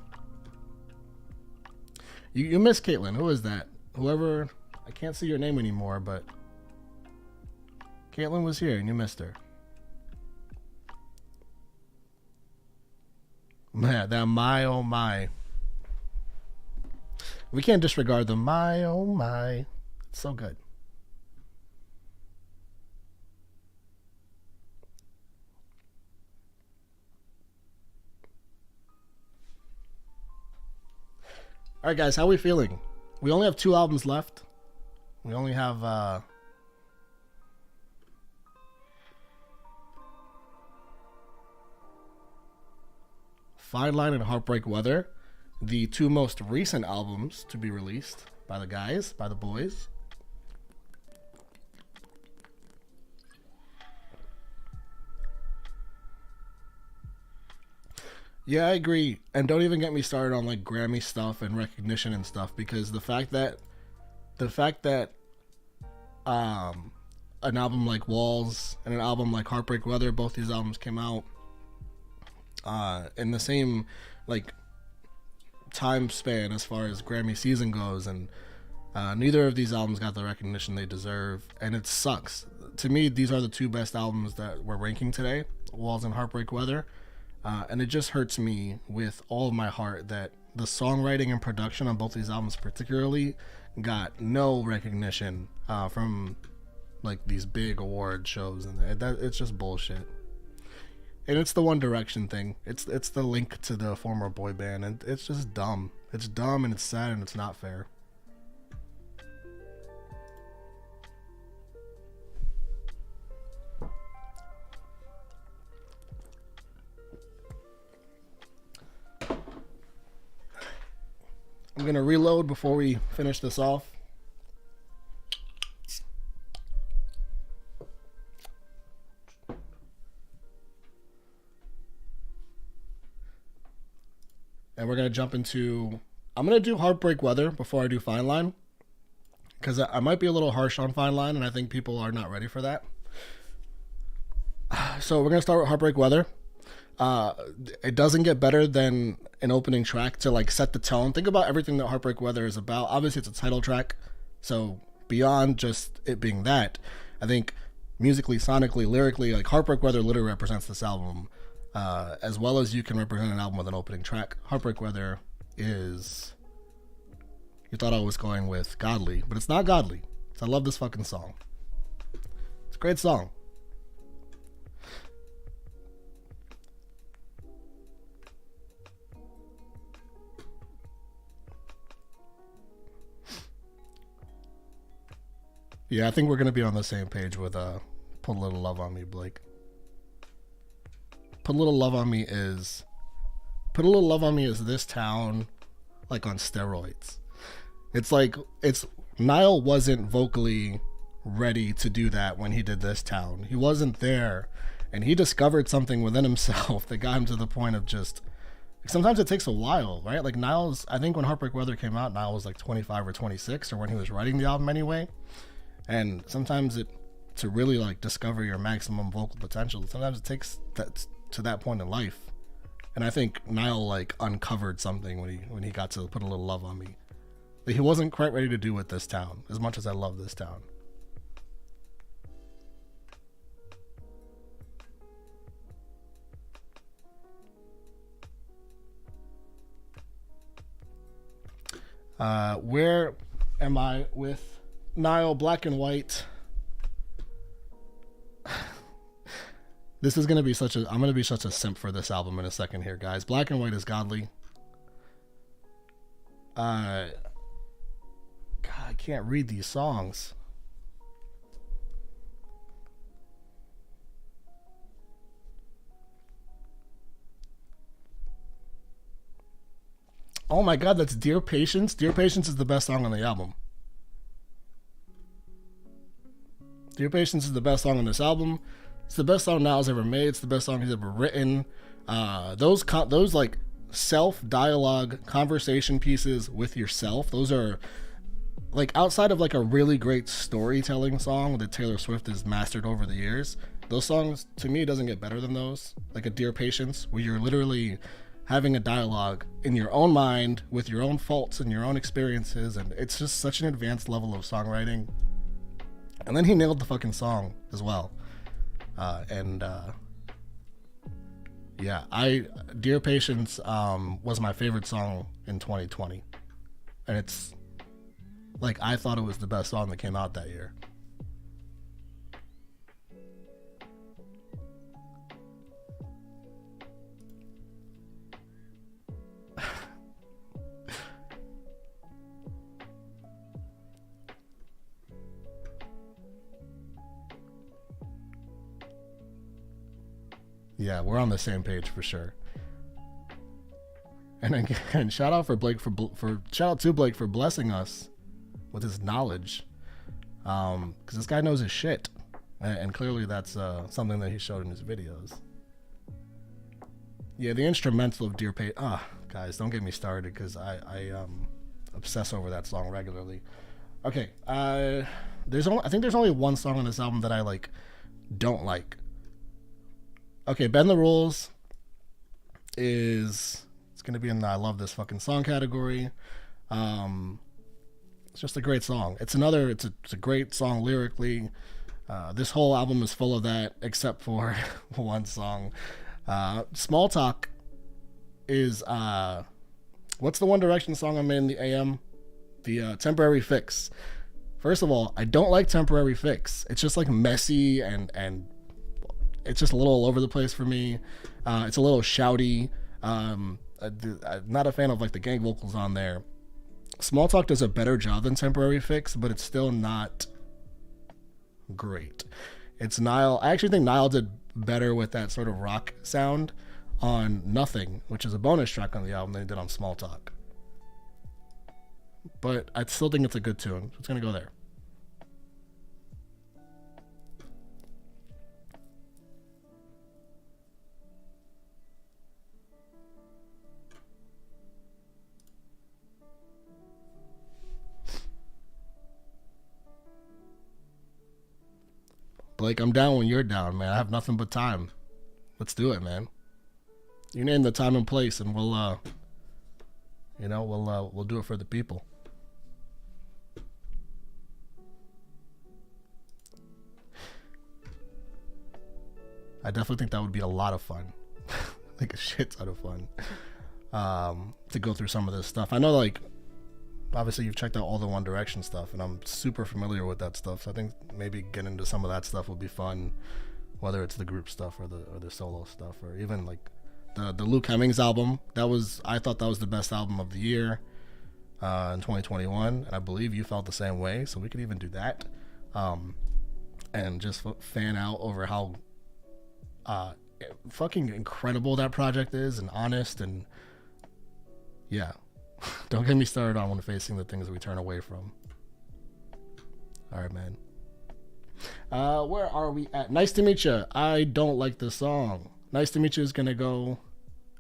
You missed Caitlyn. Who is that? Whoever, I can't see your name anymore, but Caitlyn was here and you missed her. Man, that my oh my. We can't disregard the my oh my. It's so good. All right, guys, how are we feeling? We only have 2 albums left. We only have Fine Line and Heartbreak Weather, the 2 most recent albums to be released by the guys, by the boys. Yeah, I agree. And don't even get me started on like Grammy stuff and recognition and stuff, because the fact that an album like Walls and an album like Heartbreak Weather, both these albums came out in the same like time span as far as Grammy season goes, and neither of these albums got the recognition they deserve, and it sucks. To me, these are the 2 best albums that we're ranking today, Walls and Heartbreak Weather, and it just hurts me with all of my heart that the songwriting and production on both these albums particularly got no recognition from like these big award shows, and it's just bullshit. And it's the One Direction thing. It's the link to the former boy band, and it's just dumb. It's dumb and it's sad and it's not fair. I'm gonna reload before we finish this off. And we're gonna jump into. I'm gonna do Heartbreak Weather before I do Fine Line, because I might be a little harsh on Fine Line, and I think people are not ready for that. So we're gonna start with Heartbreak Weather. It doesn't get better than an opening track to like set the tone. Think about everything that Heartbreak Weather is about. Obviously, it's a title track, so beyond just it being that, I think musically, sonically, lyrically, like Heartbreak Weather literally represents this album as well as you can represent an album with an opening track. Heartbreak Weather is. You thought I was going with Godly, but it's not Godly. I love this fucking song. It's a great song. Yeah, I think we're gonna be on the same page with Put a Little Love on Me, Blake. Put a Little Love on Me is this town like on steroids. It's like Niall wasn't vocally ready to do that when he did This Town. He wasn't there, and he discovered something within himself that got him to the point of just. Sometimes it takes a while, right? Like Niall's, I think when Heartbreak Weather came out, Niall was like 25 or 26, or when he was writing the album anyway. And sometimes to really like discover your maximum vocal potential, sometimes it takes that to that point in life. And I think Niall like uncovered something when he got to Put a Little Love on Me that he wasn't quite ready to do with This Town, as much as I love This Town. Where am I with Niall? Black and White. This is gonna be I'm gonna be such a simp for this album in a second here, guys. Black and White is Godly. God, I can't read these songs. Oh my God, that's Dear Patience. Dear Patience is the best song on the album. Dear Patience is the best song on this album. It's the best song Niall's ever made. It's the best song he's ever written. Those like self-dialogue conversation pieces with yourself, those are like outside of like a really great storytelling song that Taylor Swift has mastered over the years. Those songs, to me, doesn't get better than those. Like a Dear Patience, where you're literally having a dialogue in your own mind with your own faults and your own experiences, and it's just such an advanced level of songwriting. And then he nailed the fucking song as well. Dear Patience was my favorite song in 2020, and it's like I thought it was the best song that came out that year. Yeah, we're on the same page for sure. And again, shout out to Blake for blessing us with his knowledge, because this guy knows his shit, and clearly that's something that he showed in his videos. Yeah, the instrumental of Dear Pate. Guys, don't get me started, because I obsess over that song regularly. Okay, I think there's only one song on this album that I like don't like. Okay, Bend the Rules is, it's gonna be in the I love this fucking song category. It's just a great song. It's a great song lyrically. This whole album is full of that, except for one song. Small Talk is what's the One Direction song I made in the AM? The Temporary Fix. First of all, I don't like Temporary Fix. It's just like messy and it's just a little all over the place for me. It's a little shouty. I'm not a fan of like the gang vocals on there. Small Talk does a better job than Temporary Fix, but it's still not great. It's Nile. I actually think Nile did better with that sort of rock sound on Nothing, which is a bonus track on the album, than he did on Small Talk. But I still think it's a good tune. So it's gonna go there. Blake, I'm down when you're down, man. I have nothing but time. Let's do it, man. You name the time and place, and we'll do it for the people. I definitely think that would be a lot of fun. Like a shit ton of fun. To go through some of this stuff. I know, like, obviously you've checked out all the One Direction stuff, and I'm super familiar with that stuff, so I think maybe getting into some of that stuff would be fun, whether it's the group stuff or the solo stuff, or even like the Luke Hemmings album. I thought that was the best album of the year in 2021, and I believe you felt the same way, so we could even do that, and just fan out over how fucking incredible that project is, and honest, and yeah. Don't get me started on when facing the things we turn away from. All right, man. Where are we at? Nice to Meet You. I don't like this song. Nice to Meet You is gonna go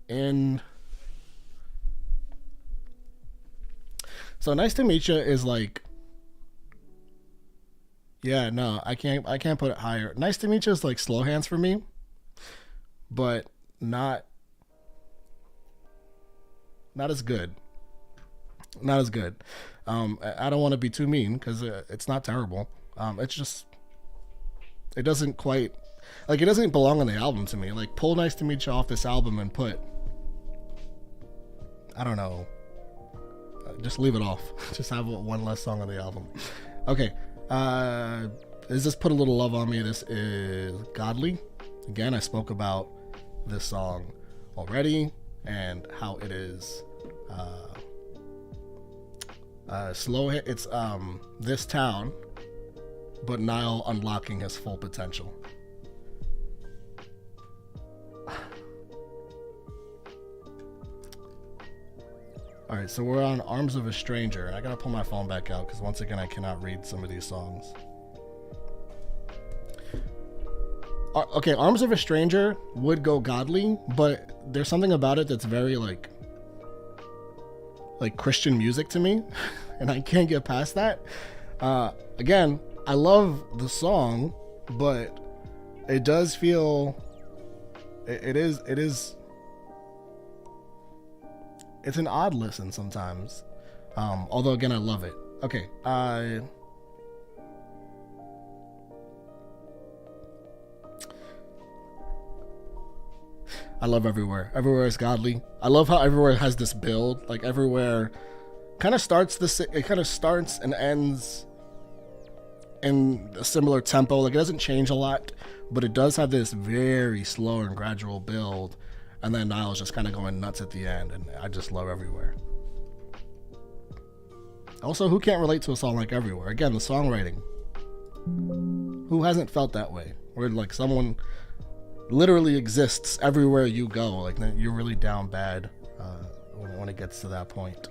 in. So Nice to Meet You is like, yeah, no, I can't put it higher. Nice to Meet You is like slow hands for me, but not as good. Not as good. I don't want to be too mean, because it's not terrible. It's just, it doesn't quite, like, it doesn't belong on the album to me. Like, pull Nice to Meet You off this album and put, I don't know, just leave it off. Just have one less song on the album. Okay, is this Put a Little Love on Me? This is Godly. Again, I spoke about this song already and how it is slow hit. It's This Town, but Niall unlocking his full potential. Alright, so we're on Arms of a Stranger. I gotta pull my phone back out, because once again I cannot read some of these songs. Okay, Arms of a Stranger would go Godly, but there's something about it that's very like Christian music to me, and I can't get past that. Again, I love the song, but it does feel it's an odd listen sometimes. Although again, I love it. Okay, I love Everywhere. Everywhere is Godly. I love how Everywhere has this build. Like, Everywhere kind of starts and ends in a similar tempo. Like, it doesn't change a lot, but it does have this very slow and gradual build, and then Niall's just kind of going nuts at the end, and I just love Everywhere. Also, who can't relate to a song like Everywhere? Again, the songwriting. Who hasn't felt that way? Where, like, someone literally exists everywhere you go. Like you're really down bad when it gets to that point.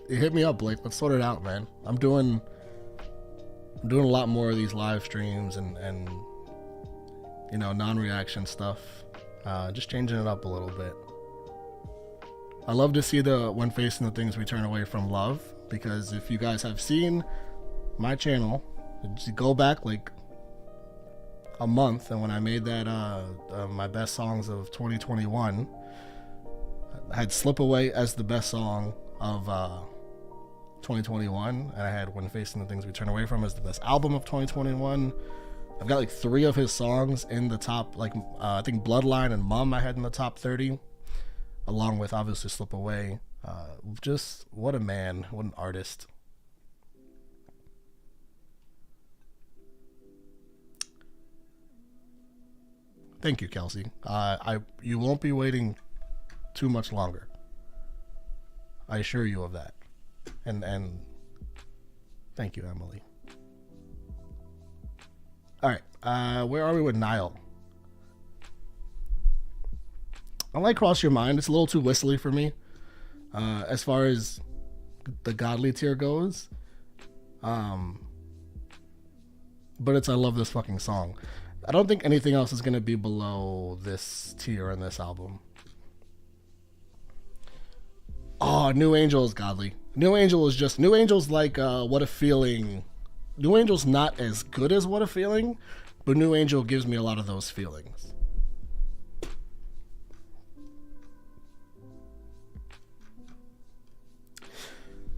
You hit me up, Blake. Let's sort it out, man. I'm doing a lot more of these live streams and you know, non-reaction stuff. Just changing it up a little bit. I love to see the when facing the things we turn away from love, because if you guys have seen my channel, just go back like a month, and when I made that my best songs of 2021, I had Slip Away as the best song of 2021, and I had When Facing the Things We Turn Away From as the best album of 2021. I've got like 3 of his songs in the top, like I think Bloodline and Mum I had in the top 30, along with obviously Slip Away. Just what a man, what an artist. Thank you, Kelsey. You won't be waiting too much longer. I assure you of that. And thank you, Emily. All right, where are we with Nile? I like Cross Your Mind. It's a little too whistly for me as far as the godly tier goes. But it's I love this fucking song. I don't think anything else is going to be below this tier in this album. Oh, New Angel is godly. New Angel's like What a Feeling. New Angel's not as good as What a Feeling, but New Angel gives me a lot of those feelings.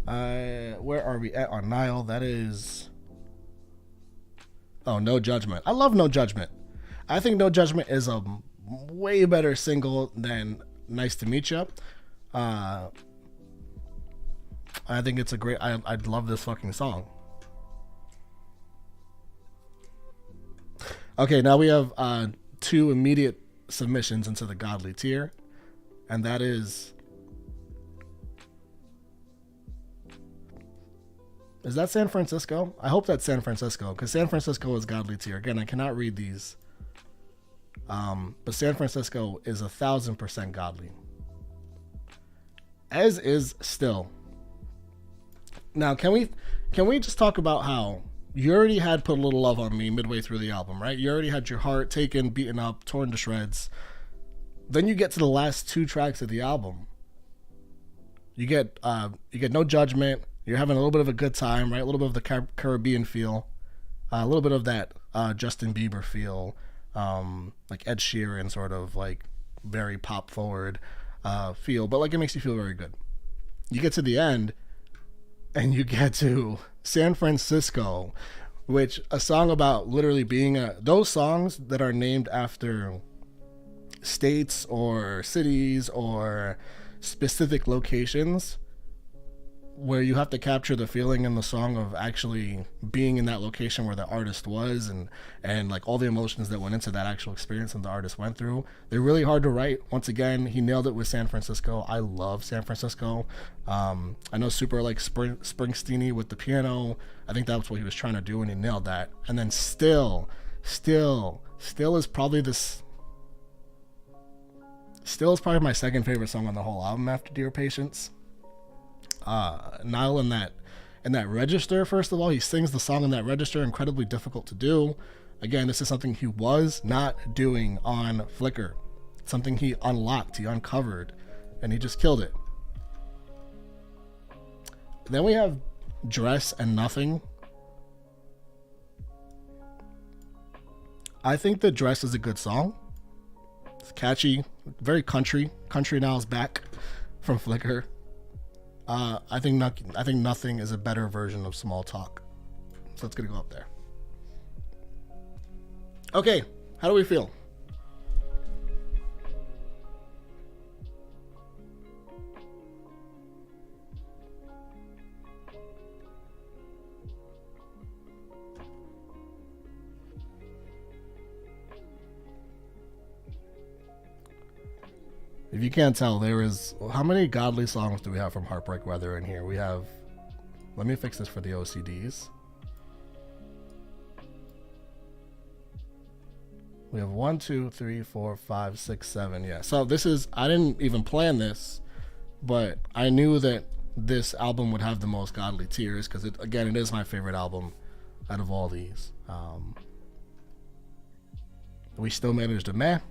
Where are we at on Nile? That is... Oh, No Judgment. I love No Judgment. I think No Judgment is a way better single than Nice to Meet Ya. I think it's a great... I love this fucking song. Okay, now we have 2 immediate submissions into the godly tier, and that is that San Francisco? I hope that's San Francisco, because San Francisco is godly tier. Again, I cannot read these, but San Francisco is 1,000% godly, as is Still. Now, can we just talk about how you already had Put a Little Love on Me midway through the album, right? You already had your heart taken, beaten up, torn to shreds. Then you get to the last 2 tracks of the album. You get No Judgment. You're having a little bit of a good time, right? A little bit of the Caribbean feel, a little bit of that Justin Bieber feel, like Ed Sheeran sort of like very pop forward feel, but like it makes you feel very good. You get to the end, and you get to San Francisco, which a song about literally being those songs that are named after states or cities or specific locations where you have to capture the feeling in the song of actually being in that location where the artist was and like all the emotions that went into that actual experience and the artist went through. They're really hard to write. Once again, he nailed it with San Francisco. I love San Francisco. I know super like Springsteen-y with the piano. I think that's what he was trying to do, and he nailed that. And then Still is probably my second favorite song on the whole album after Dear Patience. Nile in that register, first of all, he sings the song in that register, incredibly difficult to do. Again, this is something he was not doing on Flickr. It's something he unlocked, he uncovered, and he just killed it. Then we have Dress and Nothing. I think that Dress is a good song. It's catchy, very country. Country Now is back from Flickr. I think Nothing is a better version of Small Talk. So it's gonna go up there. Okay, how do we feel? If you can't tell, there is... How many godly songs do we have from Heartbreak Weather in here? We have Let me fix this for the OCDs. We have 1, 2, 3, 4, 5, 6, 7. Yeah. So this is, I didn't even plan this, but I knew that this album would have the most godly tears because it is my favorite album out of all these. We still managed to a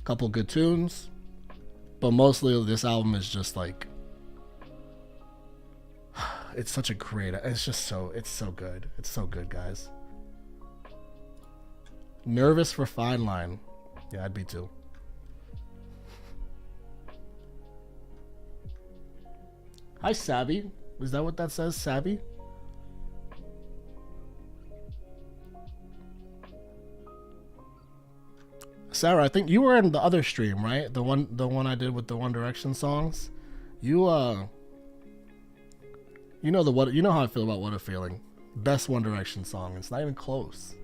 couple good tunes, but mostly this album is just like, it's such a great, it's so good. It's so good, guys. Nervous for Fine Line. Yeah, I'd be too. Hi, Savvy. Is that what that says, Savvy? Sarah, I think you were in the other stream, right? The one I did with the One Direction songs. You you know how I feel about What a Feeling. Best One Direction song. It's not even close.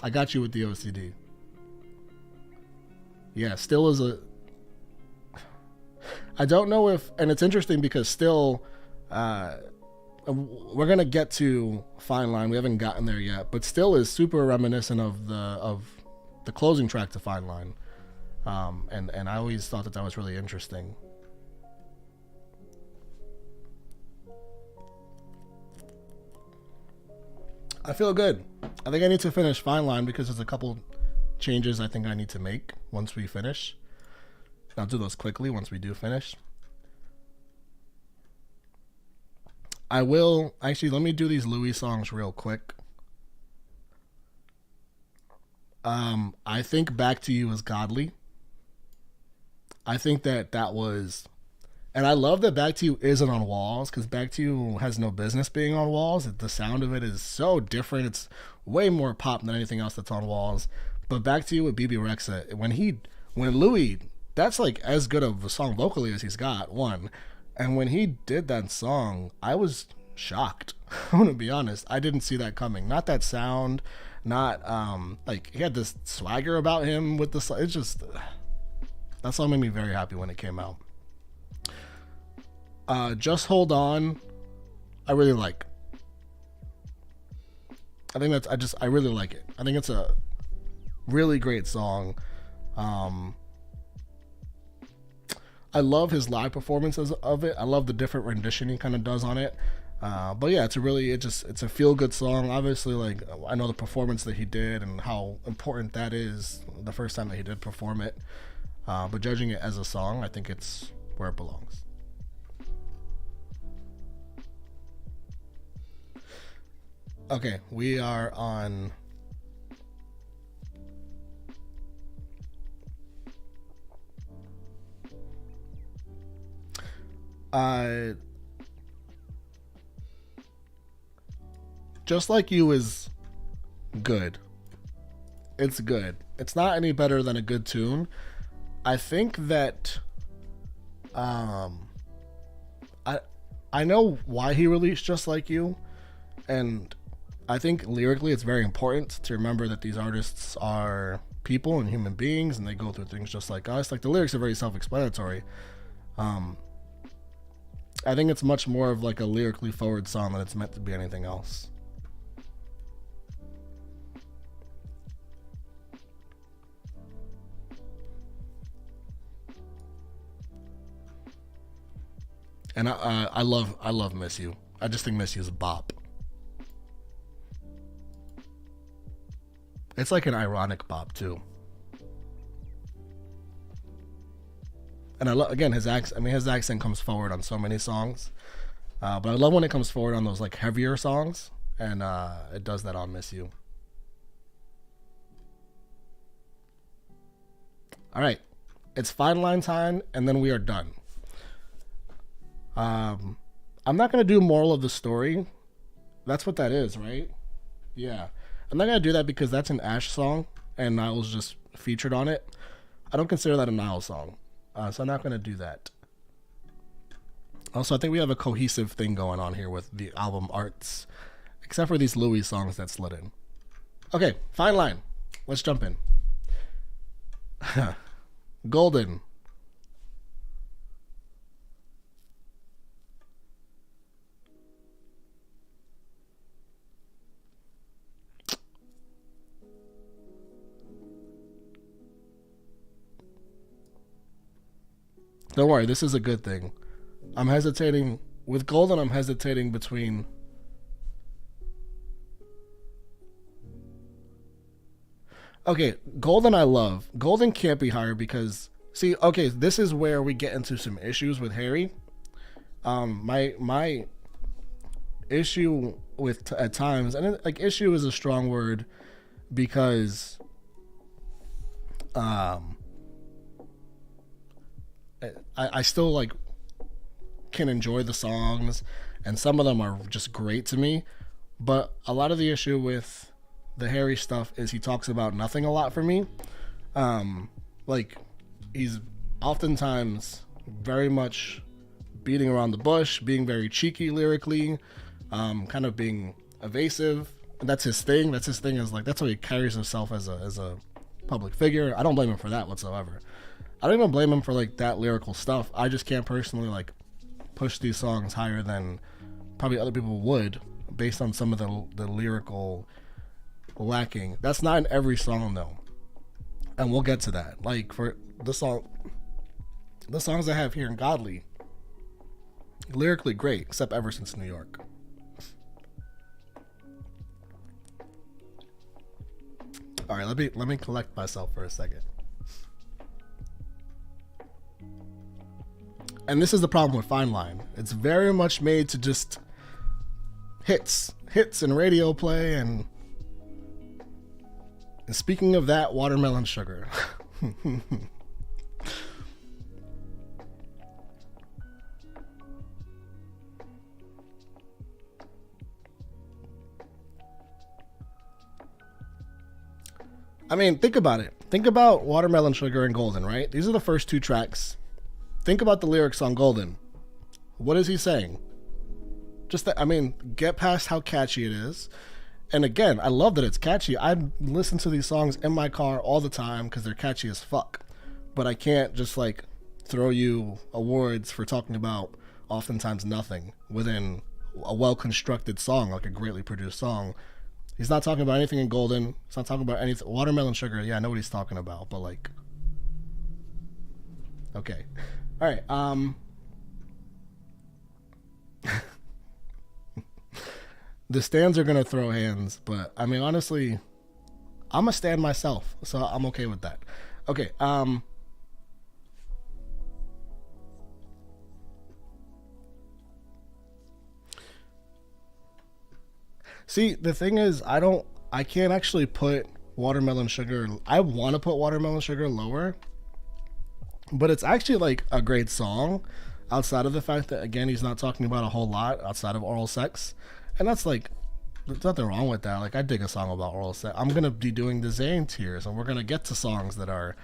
I got you with the OCD. Yeah, Still is a... I don't know if... And it's interesting because Still... we're going to get to Fine Line. We haven't gotten there yet. But Still is super reminiscent of the closing track to Fine Line. And I always thought that was really interesting. I feel good. I think I need to finish Fine Line because there's a couple changes I think I need to make once we finish. I'll do those quickly once we do finish. I will... Actually, let me do these Louis songs real quick. I think Back to You is godly. I think that was... And I love that Back to You isn't on Walls, because Back to You has no business being on Walls. The sound of it is so different. It's way more pop than anything else that's on Walls. But Back to You with BB Rexa, when Louis, that's like as good of a song vocally as he's got, one. And when he did that song, I was shocked. I'm gonna be honest. I didn't see that coming. Not that sound, not like he had this swagger about him with the... It's just... That song made me very happy when it came out. Just Hold On, I really like. I really like it. I think it's a really great song. I love his live performances of it. I love the different rendition he kind of does on it. But yeah, it's a feel good song. Obviously, like, I know the performance that he did and how important that is the first time that he did perform it. But judging it as a song, I think it's where it belongs. Okay, we are on... Just Like You is good. It's good. It's not any better than a good tune. I think that I know why he released Just Like You, and I think lyrically it's very important to remember that these artists are people and human beings, and they go through things just like us. Like, the lyrics are very self-explanatory. I think it's much more of like a lyrically forward song than it's meant to be anything else. And I love Miss You. I just think Miss You is a bop. It's like an ironic bop too. And I love, again, his accent. I mean, his accent comes forward on so many songs, but I love when it comes forward on those like heavier songs, and it does that on Miss You. All right, it's Fine Line time, and then we are done. I'm not gonna do moral of the story. That's what that is, right? Yeah. I'm not gonna do that because that's an Ash song, and Niall's just featured on it. I don't consider that a Niall song, so I'm not gonna do that. Also, I think we have a cohesive thing going on here with the album arts, except for these Louis songs that slid in. Okay, Fine Line. Let's jump in. Golden. Don't worry, this is a good thing. I'm hesitating with Golden. I'm hesitating between. Okay, Golden I love. Golden can't be higher because see, okay, this is where we get into some issues with Harry. My issue with at times, and like issue is a strong word because um I still like can enjoy the songs and some of them are just great to me, but a lot of the issue with the Harry stuff is he talks about nothing a lot for me. Like he's oftentimes very much beating around the bush, being very cheeky lyrically, kind of being evasive. And that's his thing. That's his thing. Is like that's how he carries himself as a public figure. I don't blame him for that whatsoever. I don't even blame him for like that lyrical stuff. I just can't personally like push these songs higher than probably other people would based on some of the lyrical lacking. That's not in every song though, and we'll get to that. Like for the songs I have here in Godly, lyrically great, except Ever Since New York. All right, let me collect myself for a second. And this is the problem with Fine Line. It's very much made to just hits and radio play. And speaking of that, Watermelon Sugar. I mean, think about it. Think about Watermelon Sugar and Golden, right? These are the first two tracks. Think about the lyrics on Golden. What is he saying? Just that, I mean, get past how catchy it is. And again, I love that it's catchy. I listen to these songs in my car all the time because they're catchy as fuck. But I can't just like throw you awards for talking about oftentimes nothing within a well-constructed song, like a greatly produced song. He's not talking about anything in Golden. He's not talking about anything. Watermelon Sugar, yeah, I know what he's talking about, but like, okay. All right. The stands are gonna throw hands, but I mean, honestly, I'm a stand myself, so I'm okay with that. Okay. See, the thing is, I can't actually put Watermelon Sugar. I want to put Watermelon Sugar lower, but it's actually like a great song outside of the fact that again he's not talking about a whole lot outside of oral sex, and that's like there's nothing wrong with that. Like I dig a song about oral sex. I'm gonna be doing the Zayn tiers, and we're gonna get to songs that are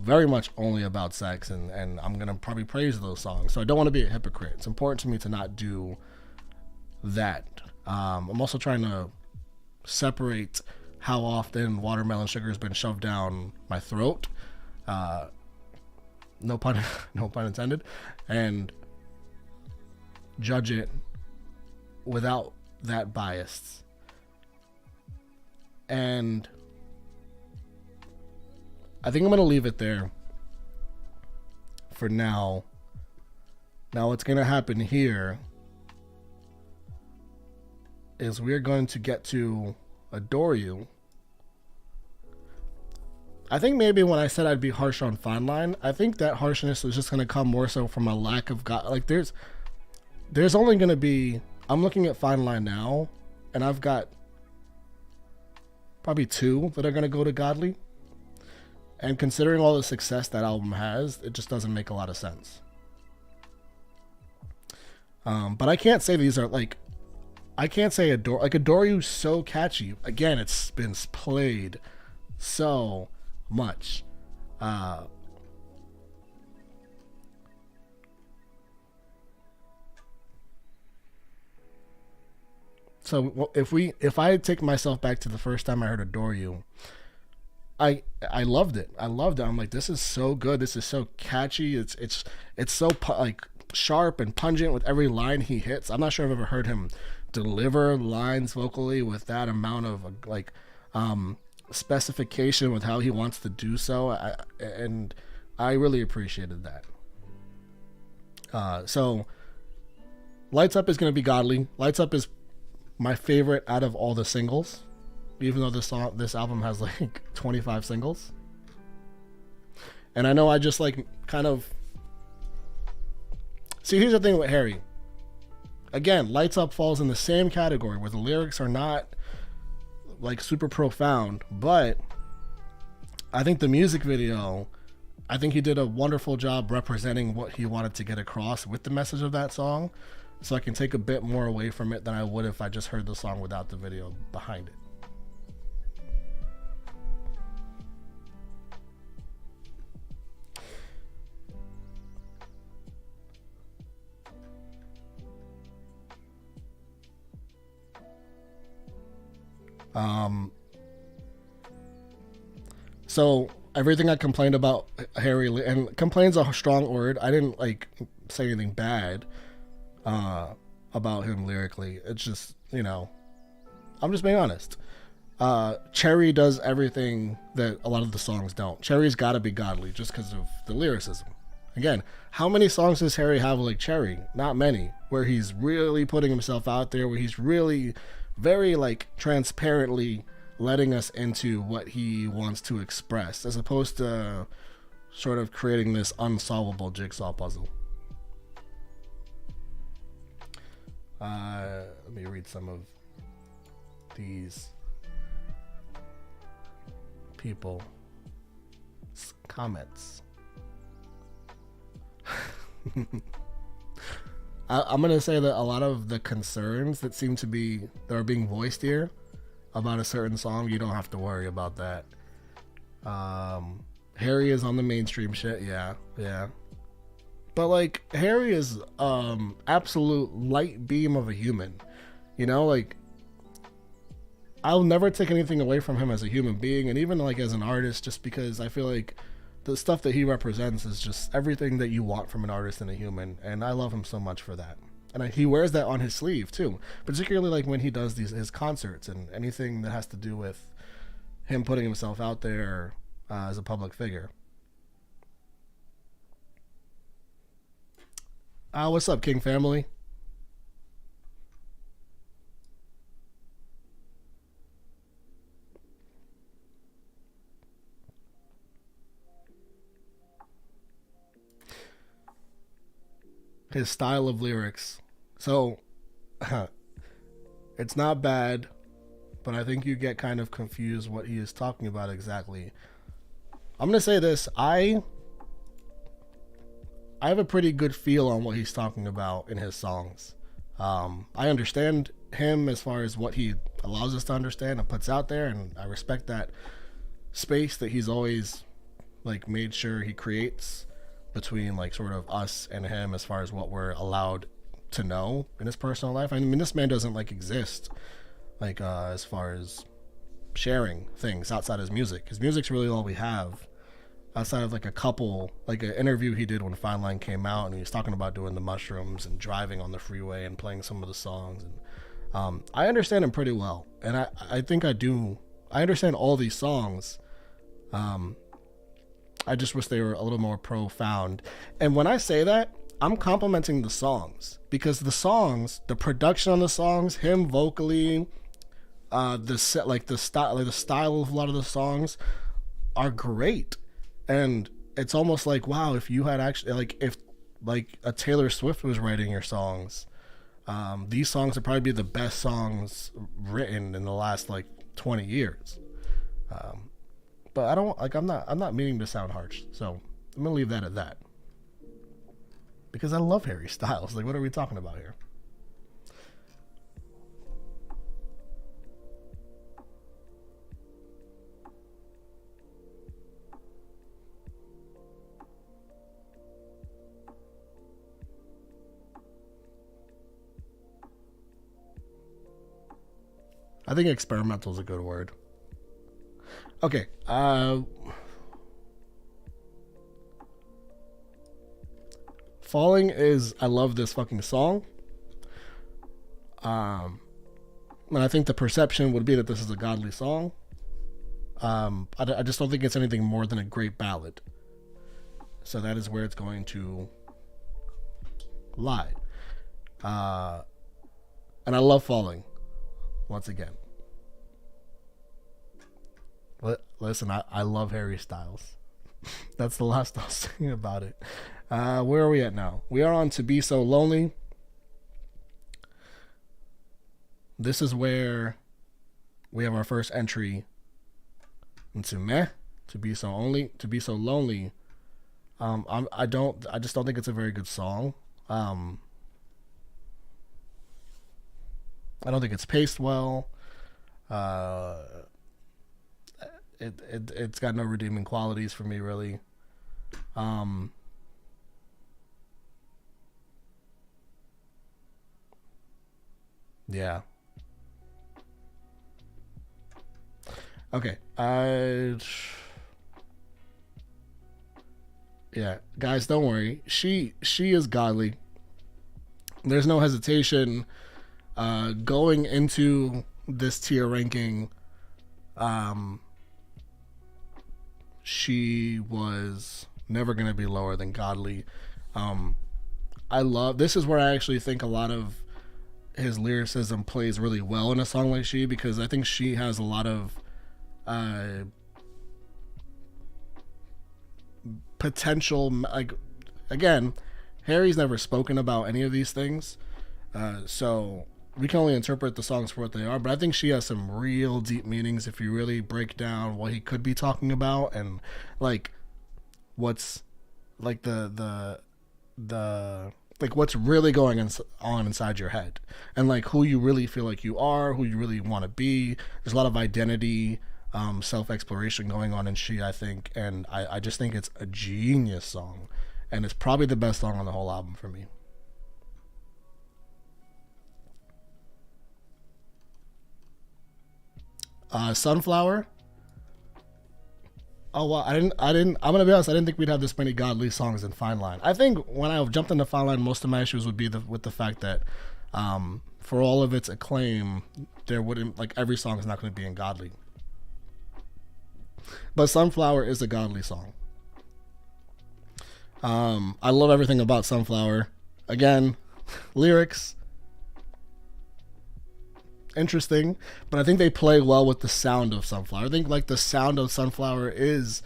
very much only about sex, and I'm gonna probably praise those songs. So I don't want to be a hypocrite. It's important to me to not do that. I'm also trying to separate how often Watermelon Sugar has been shoved down my throat. No pun, no pun intended, and judge it without that bias. And I think I'm gonna leave it there for now. Now, what's gonna happen here is we're going to get to Adore You. I think maybe when I said I'd be harsh on Fine Line, I think that harshness is just going to come more so from a lack of God. Like there's only going to be, I'm looking at Fine Line now, and I've got probably two that are going to go to Godly. And considering all the success that album has, it just doesn't make a lot of sense. But I can't say these are like, I can't say Adore You so catchy. Again, it's been played so much. So if I take myself back to the first time I heard Adore You, I loved it. I loved it. I'm like, this is so good. This is so catchy. It's so like sharp and pungent with every line he hits. I'm not sure I've ever heard him deliver lines vocally with that amount of like specification with how he wants to do so. And I really appreciated that. So Lights Up is going to be godly. Lights Up is my favorite out of all the singles, even though this album has like 25 singles. And I know I just like kind of see. Here's the thing with Harry. Again, Lights Up falls in the same category where the lyrics are not like super profound, but I think the music video, I think he did a wonderful job representing what he wanted to get across with the message of that song. So I can take a bit more away from it than I would if I just heard the song without the video behind it. So everything I complained about Harry, and complain's a strong word. I didn't like say anything bad about him lyrically. It's just, you know, I'm just being honest. Cherry does everything that a lot of the songs don't. Cherry's got to be godly just because of the lyricism. Again, how many songs does Harry have like Cherry? Not many. Where he's really putting himself out there, where he's really very like transparently letting us into what he wants to express, as opposed to sort of creating this unsolvable jigsaw puzzle. Let me read some of these people's comments. I'm gonna say that a lot of the concerns that are being voiced here about a certain song, you don't have to worry about that. Harry is on the mainstream shit, yeah. But like Harry is absolute light beam of a human. You know, like I'll never take anything away from him as a human being, and even like as an artist, just because I feel like the stuff that he represents is just everything that you want from an artist and a human, and I love him so much for that. And he wears that on his sleeve too, particularly like when he does his concerts and anything that has to do with him putting himself out there as a public figure. What's up, King family? His style of lyrics. So, it's not bad, but I think you get kind of confused what he is talking about exactly. I'm going to say this. I have a pretty good feel on what he's talking about in his songs. I understand him as far as what he allows us to understand and puts out there, and I respect that space that he's always like made sure he creates between like sort of us and him as far as what we're allowed to know in his personal life. I mean, this man doesn't like exist like as far as sharing things outside his music. His music's really all we have outside of like a couple, like an interview he did when Fine Line came out, and he was talking about doing the mushrooms and driving on the freeway and playing some of the songs. And I understand him pretty well, and I think I understand all these songs. I just wish they were a little more profound. And when I say that, I'm complimenting the songs, because the songs, the production on the songs, him vocally, the style of a lot of the songs are great. And it's almost like, wow, if you had actually if a Taylor Swift was writing your songs, these songs would probably be the best songs written in the last like 20 years. But I don't like. I'm not meaning to sound harsh, so I'm gonna leave that at that. Because I love Harry Styles. Like, what are we talking about here? I think experimental is a good word. Okay. Falling is, I love this fucking song. And I think the perception would be that this is a godly song. I just don't think it's anything more than a great ballad. So that is where it's going to lie. And I love Falling. Once again. Listen, I love Harry Styles. That's the last I'll say about it. Where are we at now? We are on To Be So Lonely. This is where we have our first entry into Meh. To Be So Lonely. I just don't think it's a very good song. I don't think it's paced well. It's got no redeeming qualities for me, really. Yeah. Okay. Yeah, guys, don't worry. She is godly. There's no hesitation. Going into this tier ranking, she was never gonna be lower than godly. This is where I actually think a lot of his lyricism plays really well in a song like She, because I think She has a lot of potential. Like, again, Harry's never spoken about any of these things, so we can only interpret the songs for what they are. But I think She has some real deep meanings if you really break down what he could be talking about, and like what's like the like what's really going on inside your head, and like who you really feel like you are, who you really want to be. There's a lot of identity, self-exploration going on in She, I think, and I just think it's a genius song, and it's probably the best song on the whole album for me. Sunflower. Oh well, I didn't. I'm gonna be honest. I didn't think we'd have this many godly songs in Fine Line. I think when I jumped into Fine Line, most of my issues would be with the fact that, for all of its acclaim, there wouldn't, like, every song is not going to be in godly. But Sunflower is a godly song. I love everything about Sunflower. Again, lyrics, interesting, but I think they play well with the sound of Sunflower. I think like the sound of Sunflower is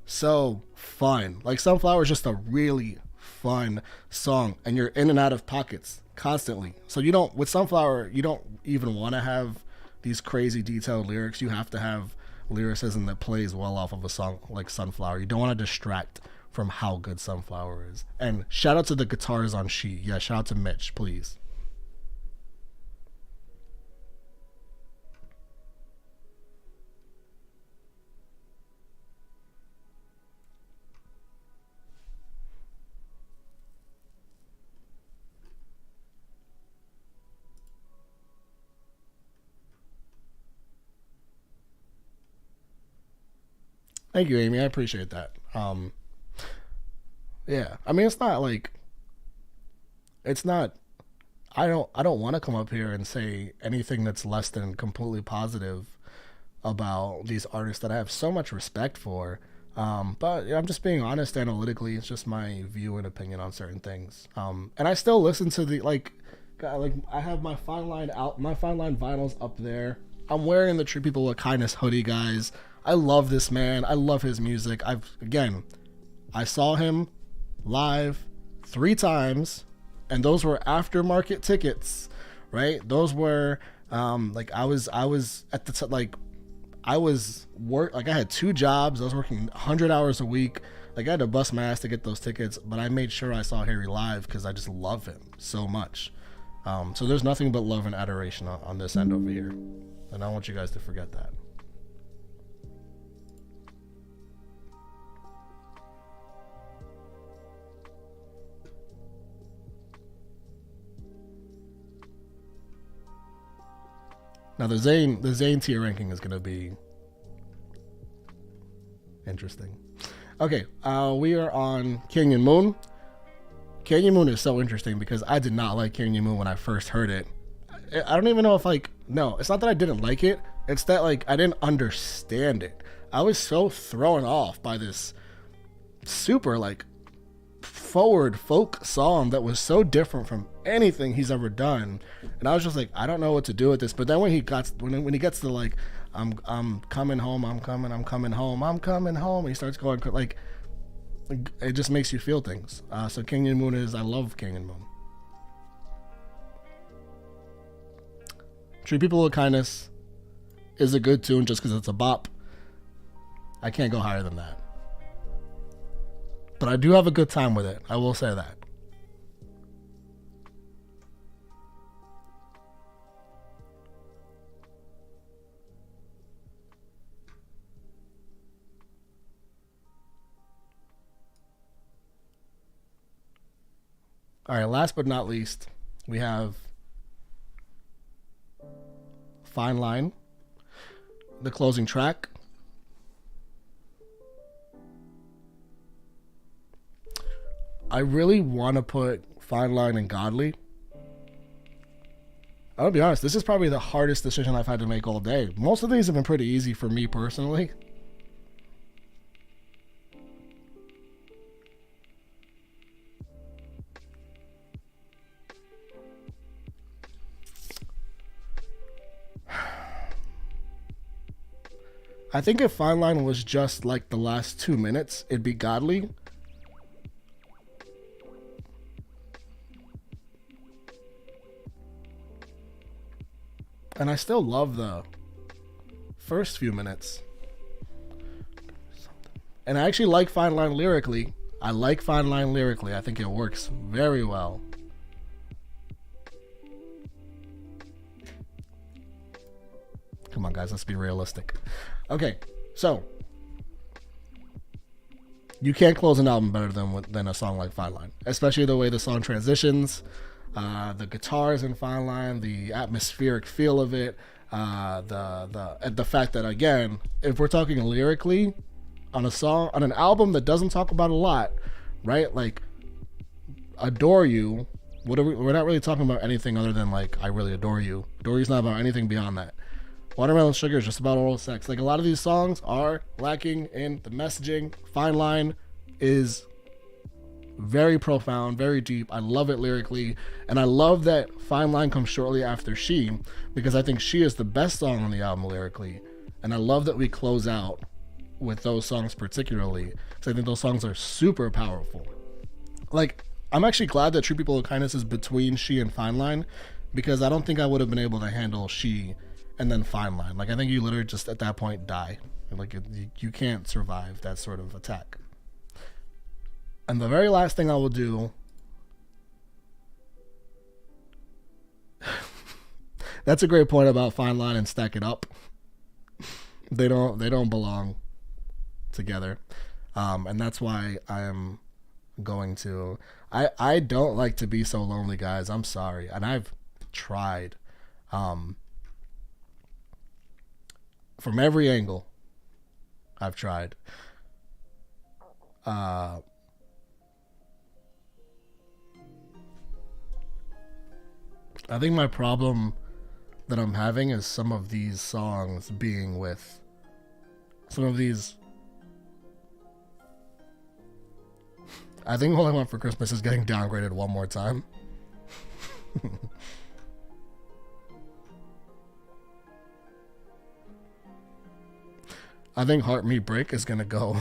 so fun. Like, Sunflower is just a really fun song, and you're in and out of pockets constantly. So you don't, with Sunflower, you don't even want to have these crazy detailed lyrics. You have to have lyricism that plays well off of a song like Sunflower. You don't want to distract from how good Sunflower is. And shout out to the guitars on She. Yeah, shout out to Mitch, please. Thank you, Amy. I appreciate that. Yeah. I mean, it's not like, it's not. I don't want to come up here and say anything that's less than completely positive about these artists that I have so much respect for. But I'm just being honest analytically. It's just my view and opinion on certain things. And I still listen to the, like, I have my Fine Line vinyls up there. I'm wearing the Treat People with Kindness hoodie, guys. I love this man. I love his music. I saw him live 3 times, and those were aftermarket tickets, right? Those were like I was at the like I was I had 2 jobs. I was working 100 hours a week. Like, I had to bust my ass to get those tickets, but I made sure I saw Harry live because I just love him so much. So there's nothing but love and adoration on this end over here, and I want you guys to forget that. Now the Zayn tier ranking is gonna be Interesting. Okay, we are on Canyon Moon. Canyon Moon is so interesting because I did not like Canyon Moon when I first heard it. I don't even know if like, no, it's not that I didn't like it. It's that like I didn't understand it. I was so thrown off by this super like forward folk song that was so different from anything he's ever done, and I was just like, I don't know what to do with this. But then when he gets to like, I'm coming home, I'm coming home, I'm coming home, he starts going like, it just makes you feel things. So Canyon Moon I love Canyon Moon. Treat People with Kindness is a good tune just because it's a bop. I can't go higher than that. But I do have a good time with it. I will say that. All right, last but not least, we have Fine Line, the closing track. I really want to put Fine Line and Godly. I'll be honest, this is probably the hardest decision I've had to make all day. Most of these have been pretty easy for me personally. I think if Fine Line was just like the last 2 minutes, it'd be Godly. And I still love the first few minutes. And I actually like Fine Line lyrically. I like Fine Line lyrically. I think it works very well. Come on, guys, let's be realistic. Okay, so you can't close an album better than a song like Fine Line, especially the way the song transitions. The guitars in Fine Line, the atmospheric feel of it, the fact that, again, if we're talking lyrically on a song, on an album that doesn't talk about a lot, right? Like, Adore You, we're not really talking about anything other than like, I really adore you. Adore You's not about anything beyond that. Watermelon Sugar is just about oral sex. Like, a lot of these songs are lacking in the messaging. Fine Line is very profound, very deep. I love it lyrically, and I love that Fine Line comes shortly after She, because I think She is the best song on the album lyrically, and I love that we close out with those songs particularly, because I think those songs are super powerful. Like, I'm actually glad that Treat People with Kindness is between She and Fine Line, because I don't think I would have been able to handle She and then Fine Line. Like, I think you literally just at that point die. Like, you can't survive that sort of attack. And the very last thing I will do, that's a great point about Fine Line and Stack It Up. They don't belong together, and that's why I am going to. I don't like to be so lonely, guys. I'm sorry, and I've tried, from every angle. I've tried. I think my problem that I'm having is some of these songs being with some of these. I think All I Want for Christmas is getting downgraded one more time. I think Heart Me Break is gonna go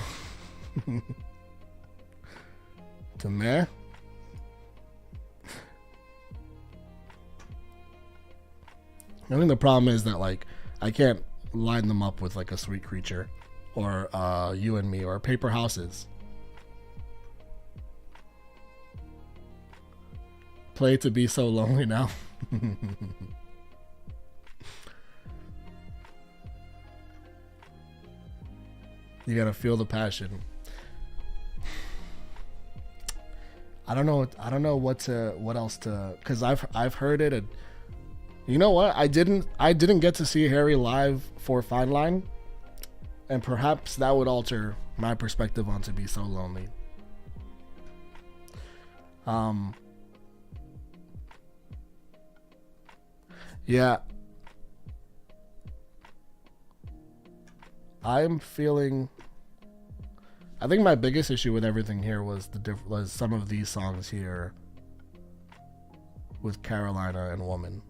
to meh. I think the problem is that, like, I can't line them up with like a Sweet Creature or You and Me or Paper Houses. Play To Be So Lonely Now. You gotta feel the passion. I don't know what else to, because I've heard it. And you know what? I didn't get to see Harry live for Fine Line, and perhaps that would alter my perspective on To Be So Lonely. Yeah, I'm feeling. I think my biggest issue with everything here was was some of these songs here with Carolina and Woman.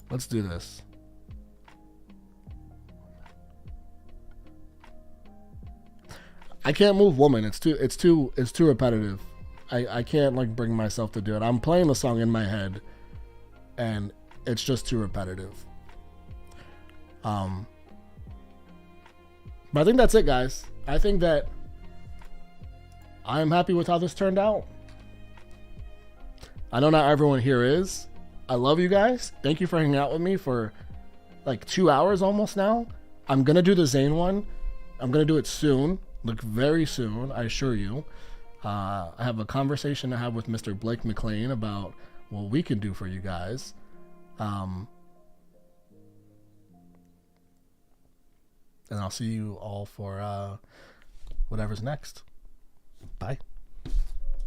Let's do this. I can't move Woman. It's too repetitive. I can't like bring myself to do it. I'm playing the song in my head and it's just too repetitive. But I think that's it, guys. I think that I am happy with how this turned out. I know not everyone here is. I love you guys. Thank you for hanging out with me for like 2 hours almost now. I'm going to do the Zayn one. I'm going to do it soon. Like very soon, I assure you. I have a conversation to have with Mr. Blake McLean about what we can do for you guys. And I'll see you all for whatever's next. Bye.